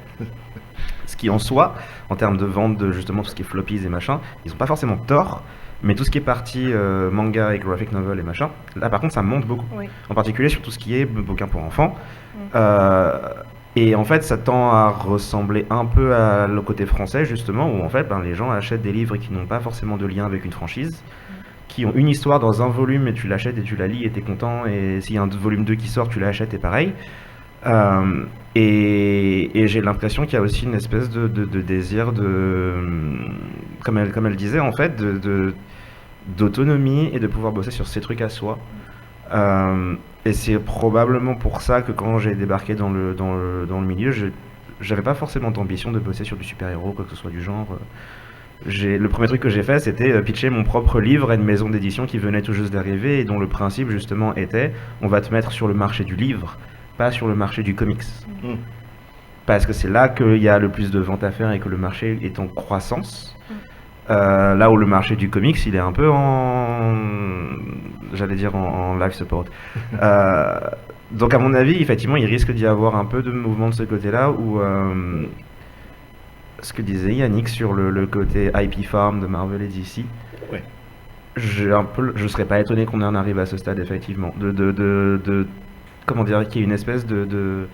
Ce qui en soi, en termes de vente de justement tout ce qui est floppies et machin, ils n'ont pas forcément tort, mais tout ce qui est partie manga et graphic novel et machin, là par contre ça monte beaucoup. Oui. En particulier sur tout ce qui est bouquins pour enfants. Et en fait, ça tend à ressembler un peu à le côté français, justement, où en fait, les gens achètent des livres qui n'ont pas forcément de lien avec une franchise, qui ont une histoire dans un volume et tu l'achètes et tu la lis et t'es content, et s'il y a un volume 2 qui sort, tu l'achètes et pareil. Et j'ai l'impression qu'il y a aussi une espèce de désir de, comme elle disait en fait, d'autonomie et de pouvoir bosser sur ses trucs à soi. Et c'est probablement pour ça que quand j'ai débarqué dans le milieu, j'avais pas forcément d'ambition de bosser sur du super-héros, quoi que ce soit du genre. Le premier truc que j'ai fait, c'était pitcher mon propre livre à une maison d'édition qui venait tout juste d'arriver et dont le principe justement était, on va te mettre sur le marché du livre, pas sur le marché du comics. Parce que c'est là qu'il y a le plus de ventes à faire et que le marché est en croissance. Là où le marché du comics, il est un peu en live support. Donc à mon avis, effectivement, il risque d'y avoir un peu de mouvement de ce côté-là où ce que disait Yannick sur le côté IP Farm de Marvel et DC. Ouais. Je serais pas étonné qu'on en arrive à ce stade, effectivement. Comment dire, qu'il y ait une espèce de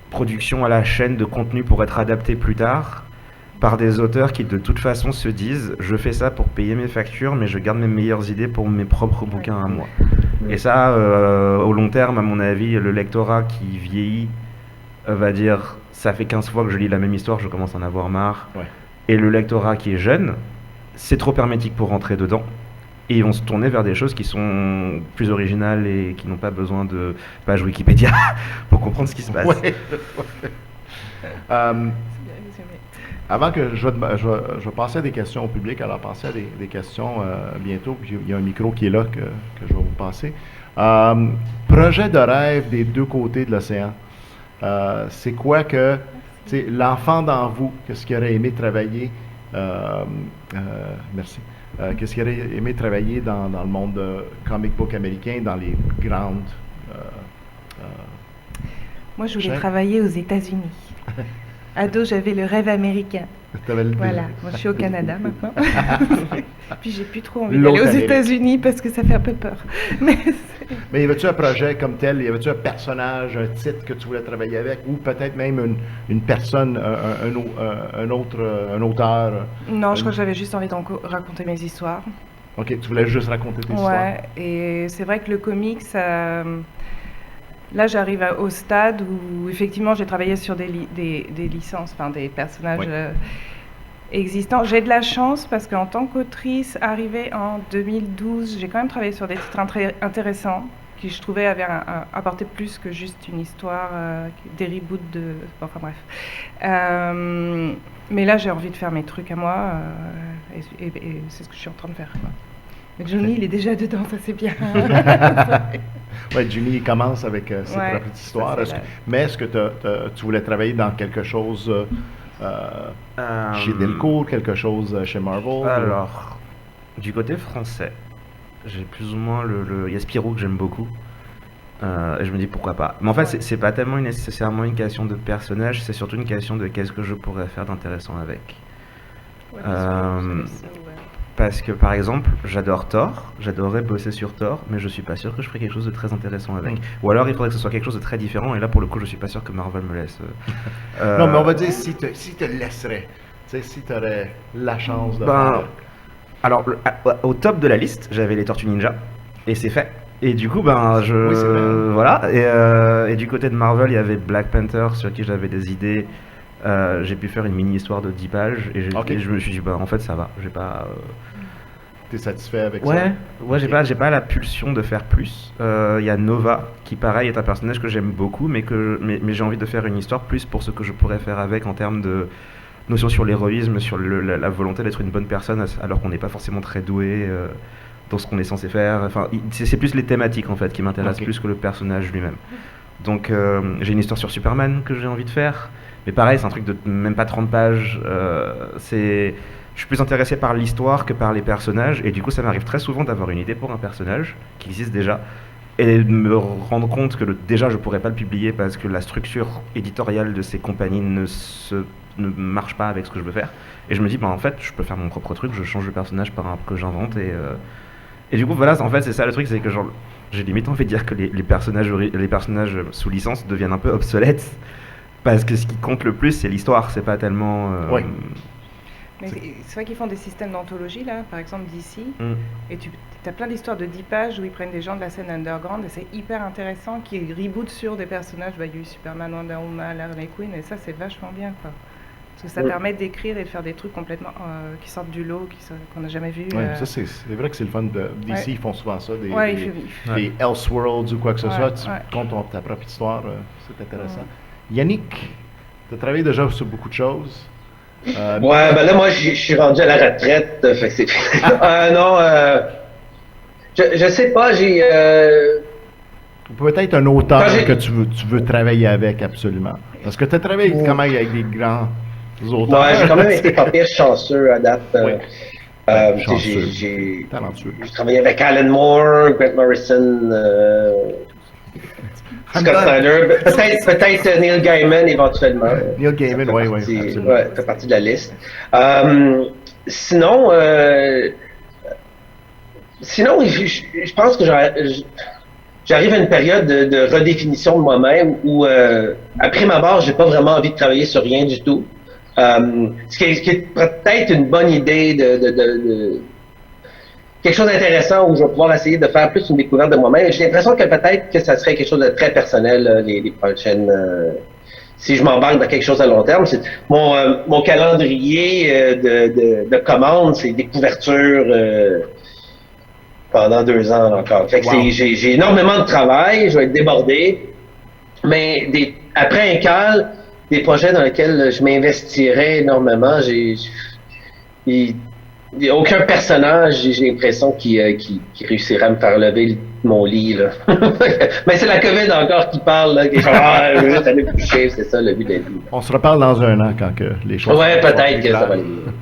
production à la chaîne de contenu pour être adapté plus tard par des auteurs qui de toute façon se disent je fais ça pour payer mes factures mais je garde mes meilleures idées pour mes propres bouquins à moi. Et ça, au long terme, à mon avis, le lectorat qui vieillit va dire ça fait 15 fois que je lis la même histoire, je commence à en avoir marre. Ouais. Et le lectorat qui est jeune, c'est trop hermétique pour rentrer dedans. Et ils vont se tourner vers des choses qui sont plus originales et qui n'ont pas besoin de page Wikipédia pour comprendre ce qui se passe. Ouais. Avant que je vais passer à des questions au public, alors passer à des questions bientôt, puis il y a un micro qui est là que je vais vous passer. Projet de rêve des deux côtés de l'océan. C'est quoi que, tu sais, l'enfant dans vous, qu'est-ce qu'il aurait aimé travailler, merci, qu'est-ce qu'il aurait aimé travailler dans le monde comic book américain, dans les grandes... Moi, je voulais chaînes? travailler aux États-Unis. Ado, j'avais le rêve américain. Voilà, moi je suis au Canada maintenant. Puis j'ai plus trop envie d'aller aux L'autre États-Unis parce que ça fait un peu peur. Mais y avait-tu un projet comme tel, y avait-tu un personnage, un titre que tu voulais travailler avec, ou peut-être même une personne, un auteur? Non, je crois que j'avais juste envie de raconter mes histoires. Ok, tu voulais juste raconter tes histoires. Ouais, et c'est vrai que le comics, là j'arrive au stade où effectivement j'ai travaillé sur des licences, enfin des personnages Oui. existants. J'ai de la chance parce qu'en tant qu'autrice, arrivée en 2012, j'ai quand même travaillé sur des titres intéressants qui je trouvais avaient apporté plus que juste une histoire, des reboots de... Enfin bref. Mais là j'ai envie de faire mes trucs à moi et c'est ce que je suis en train de faire, quoi. Mais Johnny, il est déjà dedans, ça c'est bien. Ouais, Jimmy il commence avec ses Ouais, propres histoires. ça, c'est Mais est-ce que tu voulais travailler dans quelque chose chez Delcourt, quelque chose chez Marvel? Alors, du côté français, j'ai plus ou moins il y a Spirou que j'aime beaucoup. Et je me dis pourquoi pas. Mais en fait, c'est pas tellement nécessairement une question de personnage, c'est surtout une question de qu'est-ce que je pourrais faire d'intéressant avec. Parce que par exemple, j'adore Thor, j'adorerais bosser sur Thor, mais je suis pas sûr que je ferais quelque chose de très intéressant avec. Ou alors il faudrait que ce soit quelque chose de très différent, et là pour le coup, je suis pas sûr que Marvel me laisse. Non, mais on va dire si te laisserait, tu sais, si tu aurais la chance de faire. Alors, au top de la liste, j'avais les Tortues Ninja, et c'est fait. Et du coup, Oui, c'est vrai. voilà. Et du côté de Marvel, il y avait Black Panther, sur qui j'avais des idées. J'ai pu faire une mini-histoire de 10 pages, et je me suis dit, en fait, ça va. J'ai pas... T'es satisfait avec ça? Ouais, j'ai pas la pulsion de faire plus. Il y a Nova, qui pareil est un personnage que j'aime beaucoup, mais j'ai envie de faire une histoire plus pour ce que je pourrais faire avec en termes de notions sur l'héroïsme, sur la volonté d'être une bonne personne, alors qu'on n'est pas forcément très doué dans ce qu'on est censé faire. Enfin, c'est plus les thématiques en fait qui m'intéressent plus que le personnage lui-même. Donc j'ai une histoire sur Superman que j'ai envie de faire, mais pareil, c'est un truc de même pas 30 pages. Je suis plus intéressé par l'histoire que par les personnages, et du coup ça m'arrive très souvent d'avoir une idée pour un personnage qui existe déjà, et de me rendre compte que déjà je pourrais pas le publier parce que la structure éditoriale de ces compagnies ne marche pas avec ce que je veux faire, et je me dis en fait je peux faire mon propre truc, je change le personnage par un que j'invente, et du coup voilà, en fait c'est ça le truc, c'est que genre j'ai limite envie de dire que les personnages sous licence deviennent un peu obsolètes, parce que ce qui compte le plus c'est l'histoire, c'est pas tellement Mais c'est vrai qu'ils font des systèmes d'anthologie, là, par exemple DC, et tu as plein d'histoires de 10 pages où ils prennent des gens de la scène underground, et c'est hyper intéressant, qui rebootent sur des personnages, il y a eu Superman, Wonder Woman, Harley Quinn, et ça c'est vachement bien, quoi. Parce que ça permet d'écrire et de faire des trucs complètement qui sortent du lot, qu'on n'a jamais vu. Ouais, ça c'est vrai que c'est le fun de DC, ils font souvent ça, des Elseworlds ou quoi que ce soit, tu comptes ta propre histoire, c'est intéressant. Yannick, tu as travaillé déjà sur beaucoup de choses. Ouais, ben là, moi, je suis rendu à la retraite, fait que c'est... non, je sais pas, peut-être un auteur que tu veux travailler avec, absolument. Parce que tu as travaillé quand même avec des grands auteurs. Ouais, j'ai quand même été pas pire chanceux à date. Chanceux. J'ai Talentueux. travaillé avec Alan Moore, Grant Morrison, Scott Snyder, peut-être Neil Gaiman éventuellement. Neil Gaiman, oui, absolument. Ouais, fait partie de la liste. Sinon, je pense que j'arrive à une période de redéfinition de moi-même où, après ma mort, j'ai pas vraiment envie de travailler sur rien du tout. Ce qui est peut-être une bonne idée de quelque chose d'intéressant où je vais pouvoir essayer de faire plus une découverte de moi-même. J'ai l'impression que peut-être que ça serait quelque chose de très personnel les prochaines. Si je m'embarque dans quelque chose à long terme, c'est mon calendrier de commandes, c'est des couvertures pendant 2 ans encore. Fait que j'ai énormément de travail, je vais être débordé, mais après un cal, des projets dans lesquels je m'investirais énormément, il n'y a aucun personnage, j'ai l'impression, qui réussira à me faire lever mon lit, là. Mais c'est la COVID encore qui parle, là, qui est genre, juste aller coucher, c'est ça le but de la vie. On se reparle dans 1 an quand que les choses... Ouais, peut-être que ça va aller mieux.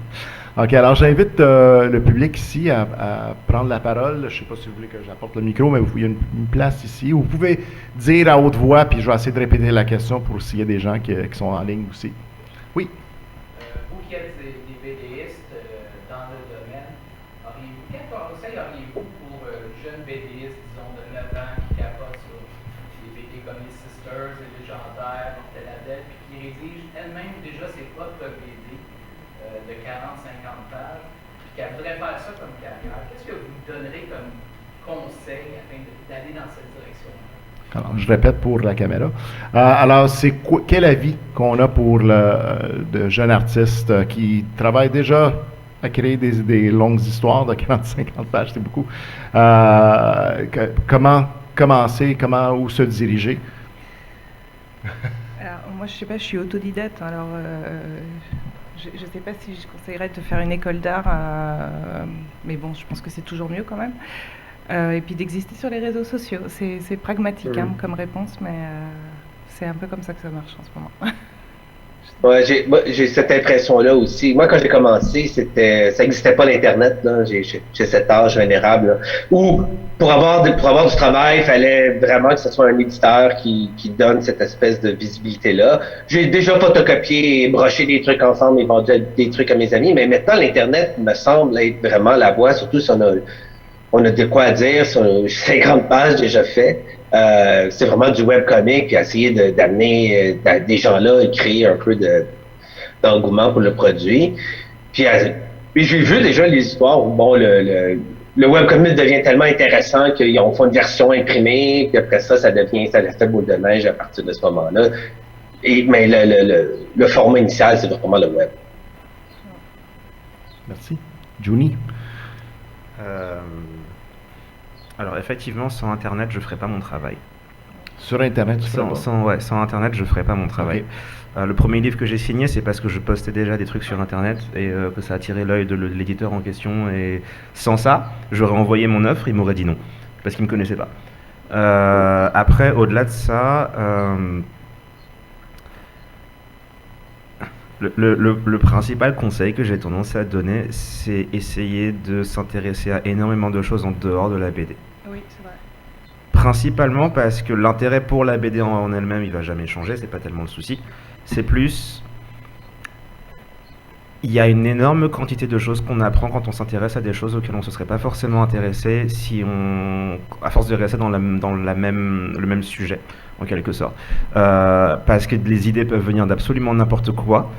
OK, alors j'invite le public ici à prendre la parole. Je ne sais pas si vous voulez que j'apporte le micro, mais il y a une place ici où vous pouvez dire à haute voix, puis je vais essayer de répéter la question pour s'il y a des gens qui sont en ligne aussi. Oui? Vous qui êtes des BDistes dans le domaine, quel conseil auriez-vous pour jeunes BDistes, disons de 9 ans, qui capotent sur des BD comme les Sisters, les Légendaires, Mortadelle, puis qui rédigent elles-mêmes déjà ses propres BD de 40-50 pages, puis qu'elles voudraient faire ça comme carrière? Qu'est-ce que vous donnerez comme conseil afin d'aller dans cette direction? Alors, je répète pour la caméra. Alors, quel avis qu'on a pour de jeunes artistes qui travaillent déjà à créer des longues histoires de 40-50 pages, c'est beaucoup. Comment commencer, où se diriger? Alors, moi, je sais pas, je suis autodidacte, alors je ne sais pas si je conseillerais de faire une école d'art, mais bon, je pense que c'est toujours mieux quand même. Et puis d'exister sur les réseaux sociaux. C'est pragmatique comme réponse, mais c'est un peu comme ça que ça marche en ce moment. Ouais, j'ai cette impression-là aussi. Moi, quand j'ai commencé, ça n'existait pas l'Internet, là. J'ai cet âge vénérable, là, où pour avoir du travail, il fallait vraiment que ce soit un éditeur qui donne cette espèce de visibilité-là. J'ai déjà photocopié et broché des trucs ensemble et vendu des trucs à mes amis, mais maintenant, l'Internet me semble être vraiment la voie, surtout si on a de quoi à dire sur 50 pages déjà fait. C'est vraiment du webcomic, puis essayer d'amener des gens là et créer un peu d'engouement pour le produit. Puis j'ai vu déjà les histoires où bon le webcomic devient tellement intéressant qu'ils ont fait une version imprimée, puis après ça devient l'effet boule de neige à partir de ce moment-là. Mais le format initial, c'est vraiment le web. Merci. Juni? Alors effectivement, sans Internet, je ne ferais pas mon travail. Sur Internet, sans Internet, je ne ferais pas mon travail. Okay. Le premier livre que j'ai signé, c'est parce que je postais déjà des trucs sur Internet et que ça attirait l'œil de l'éditeur en question. Et sans ça, j'aurais envoyé mon offre, il m'aurait dit non, parce qu'il ne me connaissait pas. Après, au-delà de ça, le principal conseil que j'ai tendance à donner, c'est essayer de s'intéresser à énormément de choses en dehors de la BD. Oui, c'est vrai. Principalement parce que l'intérêt pour la BD en elle-même, il va jamais changer, c'est pas tellement le souci. C'est plus, il y a une énorme quantité de choses qu'on apprend quand on s'intéresse à des choses auxquelles on se serait pas forcément intéressé à force de rester dans le même sujet, en quelque sorte. Parce que les idées peuvent venir d'absolument n'importe quoi.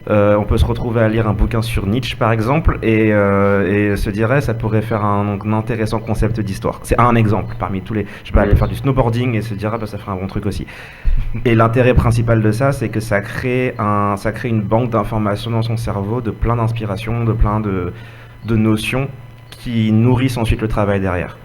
On peut se retrouver à lire un bouquin sur Nietzsche, par exemple, et se dire ça pourrait faire un intéressant concept d'histoire. C'est un exemple parmi tous les... Je peux aller faire du snowboarding et se dire ça ferait un bon truc aussi. Et l'intérêt principal de ça, c'est que ça crée une banque d'informations dans son cerveau, de plein d'inspirations, de plein de notions qui nourrissent ensuite le travail derrière.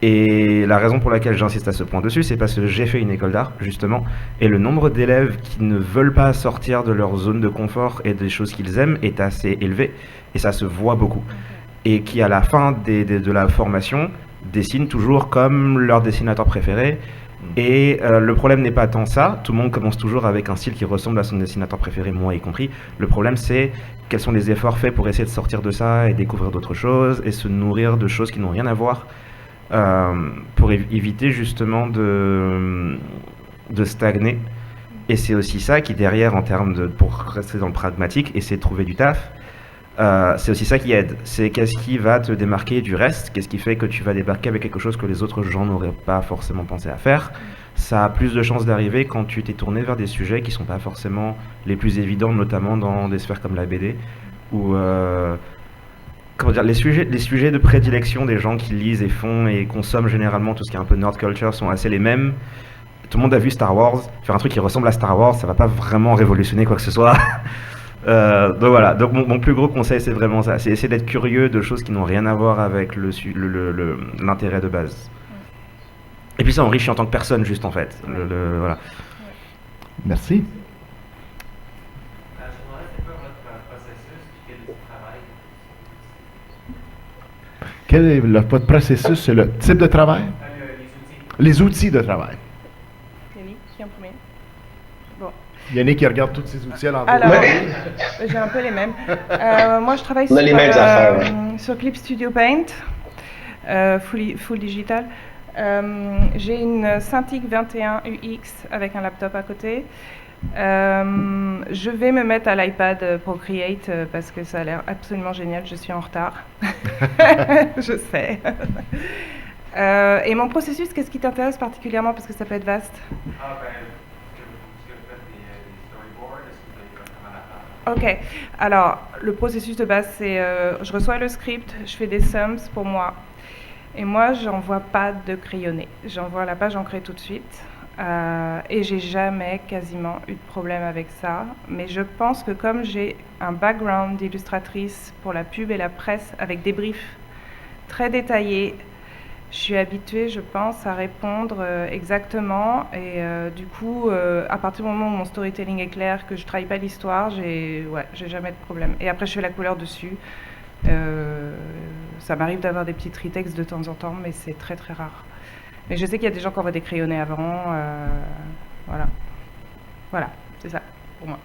Et la raison pour laquelle j'insiste à ce point dessus, c'est parce que j'ai fait une école d'art, justement, et le nombre d'élèves qui ne veulent pas sortir de leur zone de confort et des choses qu'ils aiment est assez élevé, et ça se voit beaucoup. Et qui, à la fin de la formation, dessinent toujours comme leur dessinateur préféré. Et le problème n'est pas tant ça, tout le monde commence toujours avec un style qui ressemble à son dessinateur préféré, moi y compris. Le problème, c'est quels sont les efforts faits pour essayer de sortir de ça et découvrir d'autres choses, et se nourrir de choses qui n'ont rien à voir pour éviter justement de stagner. Et c'est aussi ça qui derrière, en termes de, pour rester dans le pragmatique, essayer de trouver du taf, c'est aussi ça qui aide. C'est qu'est-ce qui va te démarquer du reste, qu'est-ce qui fait que tu vas débarquer avec quelque chose que les autres gens n'auraient pas forcément pensé à faire. Ça a plus de chances d'arriver quand tu t'es tourné vers des sujets qui sont pas forcément les plus évidents, notamment dans des sphères comme la BD, où comment dire, les sujets de prédilection des gens qui lisent et font et consomment généralement tout ce qui est un peu nerd culture sont assez les mêmes. Tout le monde a vu Star Wars, faire un truc qui ressemble à Star Wars, ça va pas vraiment révolutionner quoi que ce soit. Donc voilà, donc mon plus gros conseil c'est vraiment ça, c'est essayer d'être curieux de choses qui n'ont rien à voir avec l'intérêt de base. Et puis ça enrichit en tant que personne juste en fait. Voilà. Merci. Je me demandais c'est quoi votre processus puis quel est votre travail? Quel est votre processus? C'est le type de travail? Les outils. Les outils de travail. Yannick, qui en premier? Bon. Yannick qui regarde tous ces outils à l'envers. Alors, Ouais. j'ai un peu les mêmes. Moi, je travaille On a les mêmes affaires, ouais. sur Clip Studio Paint, full digital. J'ai une Cintiq 21 UX avec un laptop à côté. Je vais me mettre à l'iPad Procreate parce que ça a l'air absolument génial. Je suis en retard. Je sais. Et mon processus, qu'est-ce qui t'intéresse particulièrement parce que ça peut être vaste? Ah ben, est-ce que vous faites des storyboards? Est-ce que vous avez vraiment la part? Ok, alors le processus de base c'est je reçois le script, je fais des sums pour moi et moi j'envoie pas de crayonné, j'envoie la page ancrée tout de suite et j'ai jamais quasiment eu de problème avec ça, mais je pense que comme j'ai un background d'illustratrice pour la pub et la presse avec des briefs très détaillés, je suis habituée, je pense, à répondre exactement et du coup, à partir du moment où mon storytelling est clair, que je ne trahis pas l'histoire, j'ai jamais de problème. Et après, je fais la couleur dessus. Ça m'arrive d'avoir des petits retextes de temps en temps, mais c'est très très rare. Mais je sais qu'il y a des gens qui envoient des crayonnés avant. Voilà, c'est ça pour moi.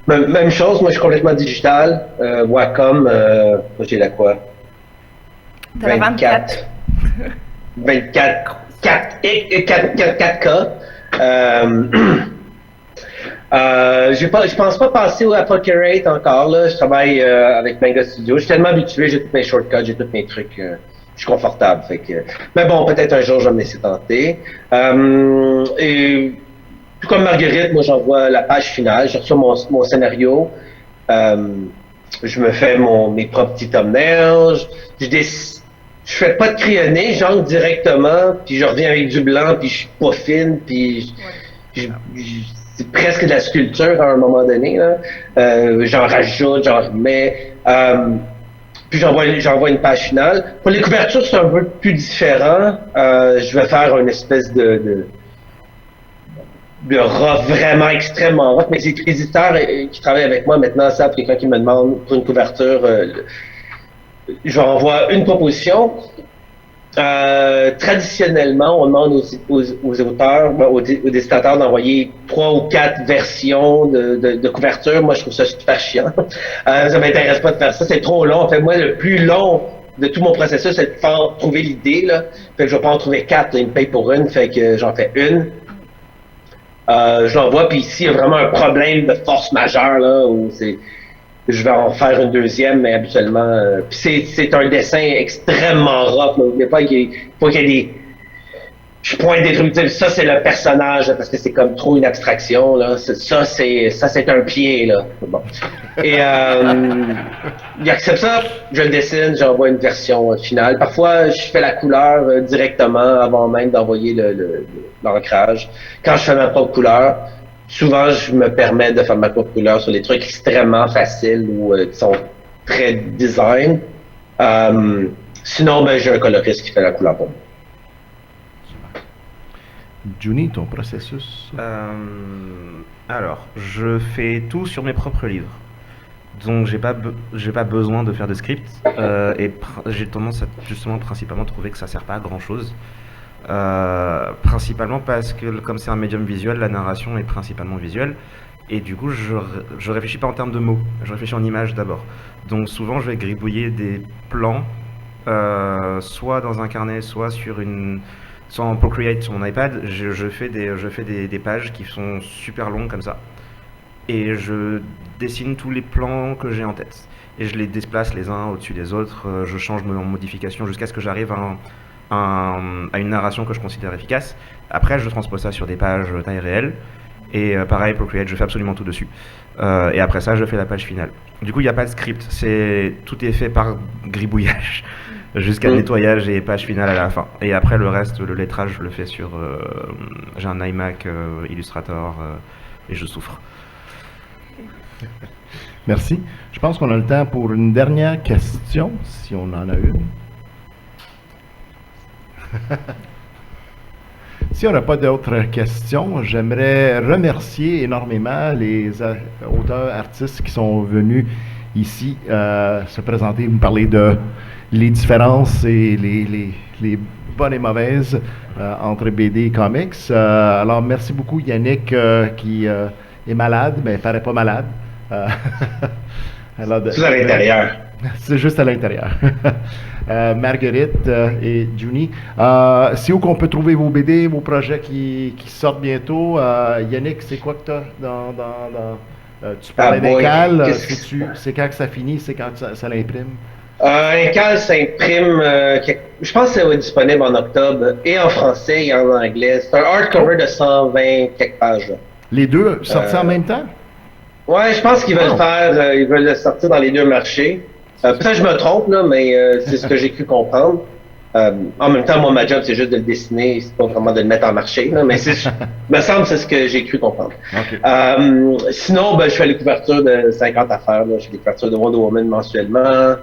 Même chose, moi je suis complètement digital. Wacom, moi j'ai la quoi? T'as la 24. 24, 4K. Je pense pas passer à Procreate encore, là. Je travaille avec Manga Studio. Je suis tellement habitué, j'ai tous mes shortcuts, j'ai tous mes trucs. Je suis confortable. Fait que, mais bon, peut-être un jour, je vais me laisser tenter. Et tout comme Marguerite, moi, j'envoie la page finale. Je reçois mon scénario. Je me fais mes propres petits thumbnails. Je fais pas de crayonné, j'entre directement, puis je reviens avec du blanc, puis je peaufine, puis c'est presque de la sculpture à un moment donné. Là. J'en rajoute, j'en remets. Puis j'envoie une page finale. Pour les couvertures, c'est un peu plus différent. Je vais faire une espèce de rough, vraiment extrêmement rough. Mais les éditeurs qui travaillent avec moi maintenant savent quelqu'un qui me demande pour une couverture. Je envoie une proposition. Traditionnellement, on demande aux auteurs, aux dessinateurs d'envoyer 3 ou 4 versions de couverture. Moi, je trouve ça super chiant. Ça m'intéresse pas de faire ça. C'est trop long. En fait, moi, le plus long de tout mon processus, c'est de trouver l'idée. Là. Fait que je vais pas en trouver 4. Là. Ils me payent pour une. Fait que j'en fais une. Je l'envoie. Puis ici, il y a vraiment un problème de force majeure, là, où je vais en faire une deuxième, mais habituellement... puis c'est un dessin extrêmement rough. N'oubliez pas qu'il faut qu'il y ait des... Je pointe des trucs, ça c'est le personnage, là, parce que c'est comme trop une abstraction. Là. Ça c'est un pied. Là. Bon. Et il accepte ça, je le dessine, j'envoie une version finale. Parfois, je fais la couleur directement avant même d'envoyer l'ancrage. Quand je fais ma propre couleur, souvent, je me permets de faire ma propre couleur sur les trucs extrêmement faciles ou qui sont très design. Sinon, ben, j'ai un coloriste qui fait la couleur pour moi. Juni, ton processus? Alors, je fais tout sur mes propres livres. Donc, j'ai pas besoin de faire de script. Et j'ai tendance à justement principalement trouver que ça sert pas à grand chose. Principalement parce que comme c'est un médium visuel, la narration est principalement visuelle et du coup je réfléchis pas en termes de mots, je réfléchis en images d'abord. Donc souvent je vais gribouiller des plans soit dans un carnet, soit en Procreate sur mon iPad. Je fais des pages qui sont super longues comme ça. Et je dessine tous les plans que j'ai en tête. Et je les déplace les uns au-dessus des autres. Je change en modification jusqu'à ce que j'arrive à une narration que je considère efficace. Après, je transpose ça sur des pages taille réelle. Et pareil, Procreate, je fais absolument tout dessus. Et après ça, je fais la page finale. Du coup, il n'y a pas de script. Tout est fait par gribouillage jusqu'à nettoyage et page finale à la fin. Et après, le reste, le lettrage, je le fais sur... j'ai un iMac Illustrator et je souffre. Merci. Je pense qu'on a le temps pour une dernière question, si on en a une. Si on n'a pas d'autres questions, j'aimerais remercier énormément les auteurs, artistes qui sont venus ici se présenter, nous parler de les différences et les bonnes et mauvaises entre BD et comics. Alors, merci beaucoup Yannick qui est malade, mais il ne paraît pas malade. C'est à l'intérieur. C'est juste à l'intérieur. Marguerite et Juni, c'est où qu'on peut trouver vos BD, vos projets qui sortent bientôt? Yannick, c'est quoi que tu as tu parlais d'un cal, c'est quand que ça finit, c'est quand ça l'imprime? Un cal s'imprime, je pense que ça va être disponible en octobre, et en français et en anglais. C'est un hardcover de 120 quelques pages. Là. Les deux sortis en même temps? Ouais, je pense qu'ils veulent ils veulent le sortir dans les deux marchés. Peut-être que je me trompe, là, mais c'est ce que j'ai cru comprendre. En même temps, moi, ma job, c'est juste de le dessiner, c'est pas vraiment de le mettre en marché, là, mais me semble que c'est ce que j'ai cru comprendre. Okay. Sinon, je fais les couvertures de 50 affaires, là. Je fais les couvertures de Wonder Woman mensuellement.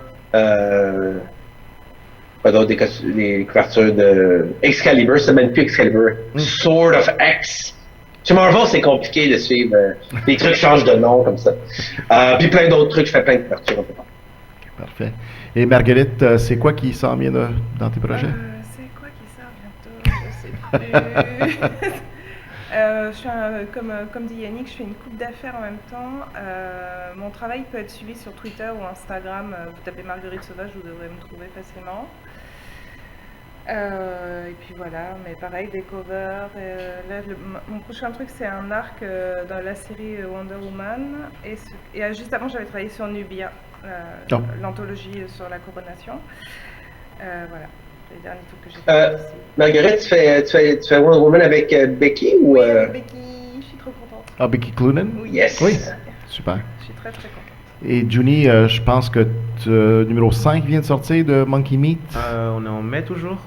Pas d'autres, des couvertures de Excalibur, c'est même plus Excalibur. Sword of X. Chez Marvel, c'est compliqué de suivre. Les trucs changent de nom comme ça. Puis plein d'autres trucs, je fais plein de couvertures un peu partout. Parfait. Et Marguerite, c'est quoi qui s'en vient dans tes projets? C'est quoi qui sort bientôt? Je sais plus. Je fais comme dit Yannick, je fais une coupe d'affaires en même temps. Mon travail peut être suivi sur Twitter ou Instagram. Vous tapez Marguerite Sauvage, vous devrez me trouver facilement. Et puis voilà, mais pareil, des covers. Là, mon prochain truc, c'est un arc dans la série Wonder Woman. Et juste avant, j'avais travaillé sur Nubia, l'anthologie sur la coronation. Voilà, les derniers trucs que j'ai fait ici. Marguerite, tu fais Wonder Woman avec Becky ou Oui, avec Becky, je suis trop contente. Ah, Becky Cloonan? Oui. Yes! Oui, super. Je suis très très contente. Et Juni, je pense que numéro 5 vient de sortir de Monkey Meat. On est en mai toujours.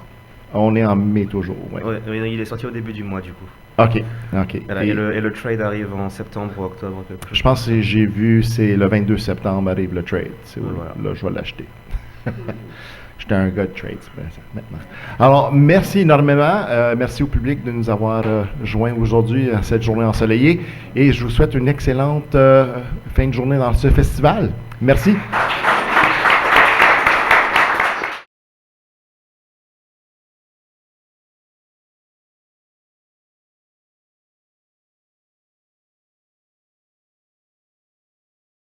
On est en mai toujours, oui. Ouais, il est sorti au début du mois, du coup. OK. Voilà, et le trade arrive en septembre ou octobre. Je pense que j'ai vu, c'est le 22 septembre arrive le trade. Voilà. Là, je vais l'acheter. J'étais un gars de trades maintenant. Alors, merci énormément. Merci au public de nous avoir joints aujourd'hui à cette journée ensoleillée. Et je vous souhaite une excellente fin de journée dans ce festival. Merci.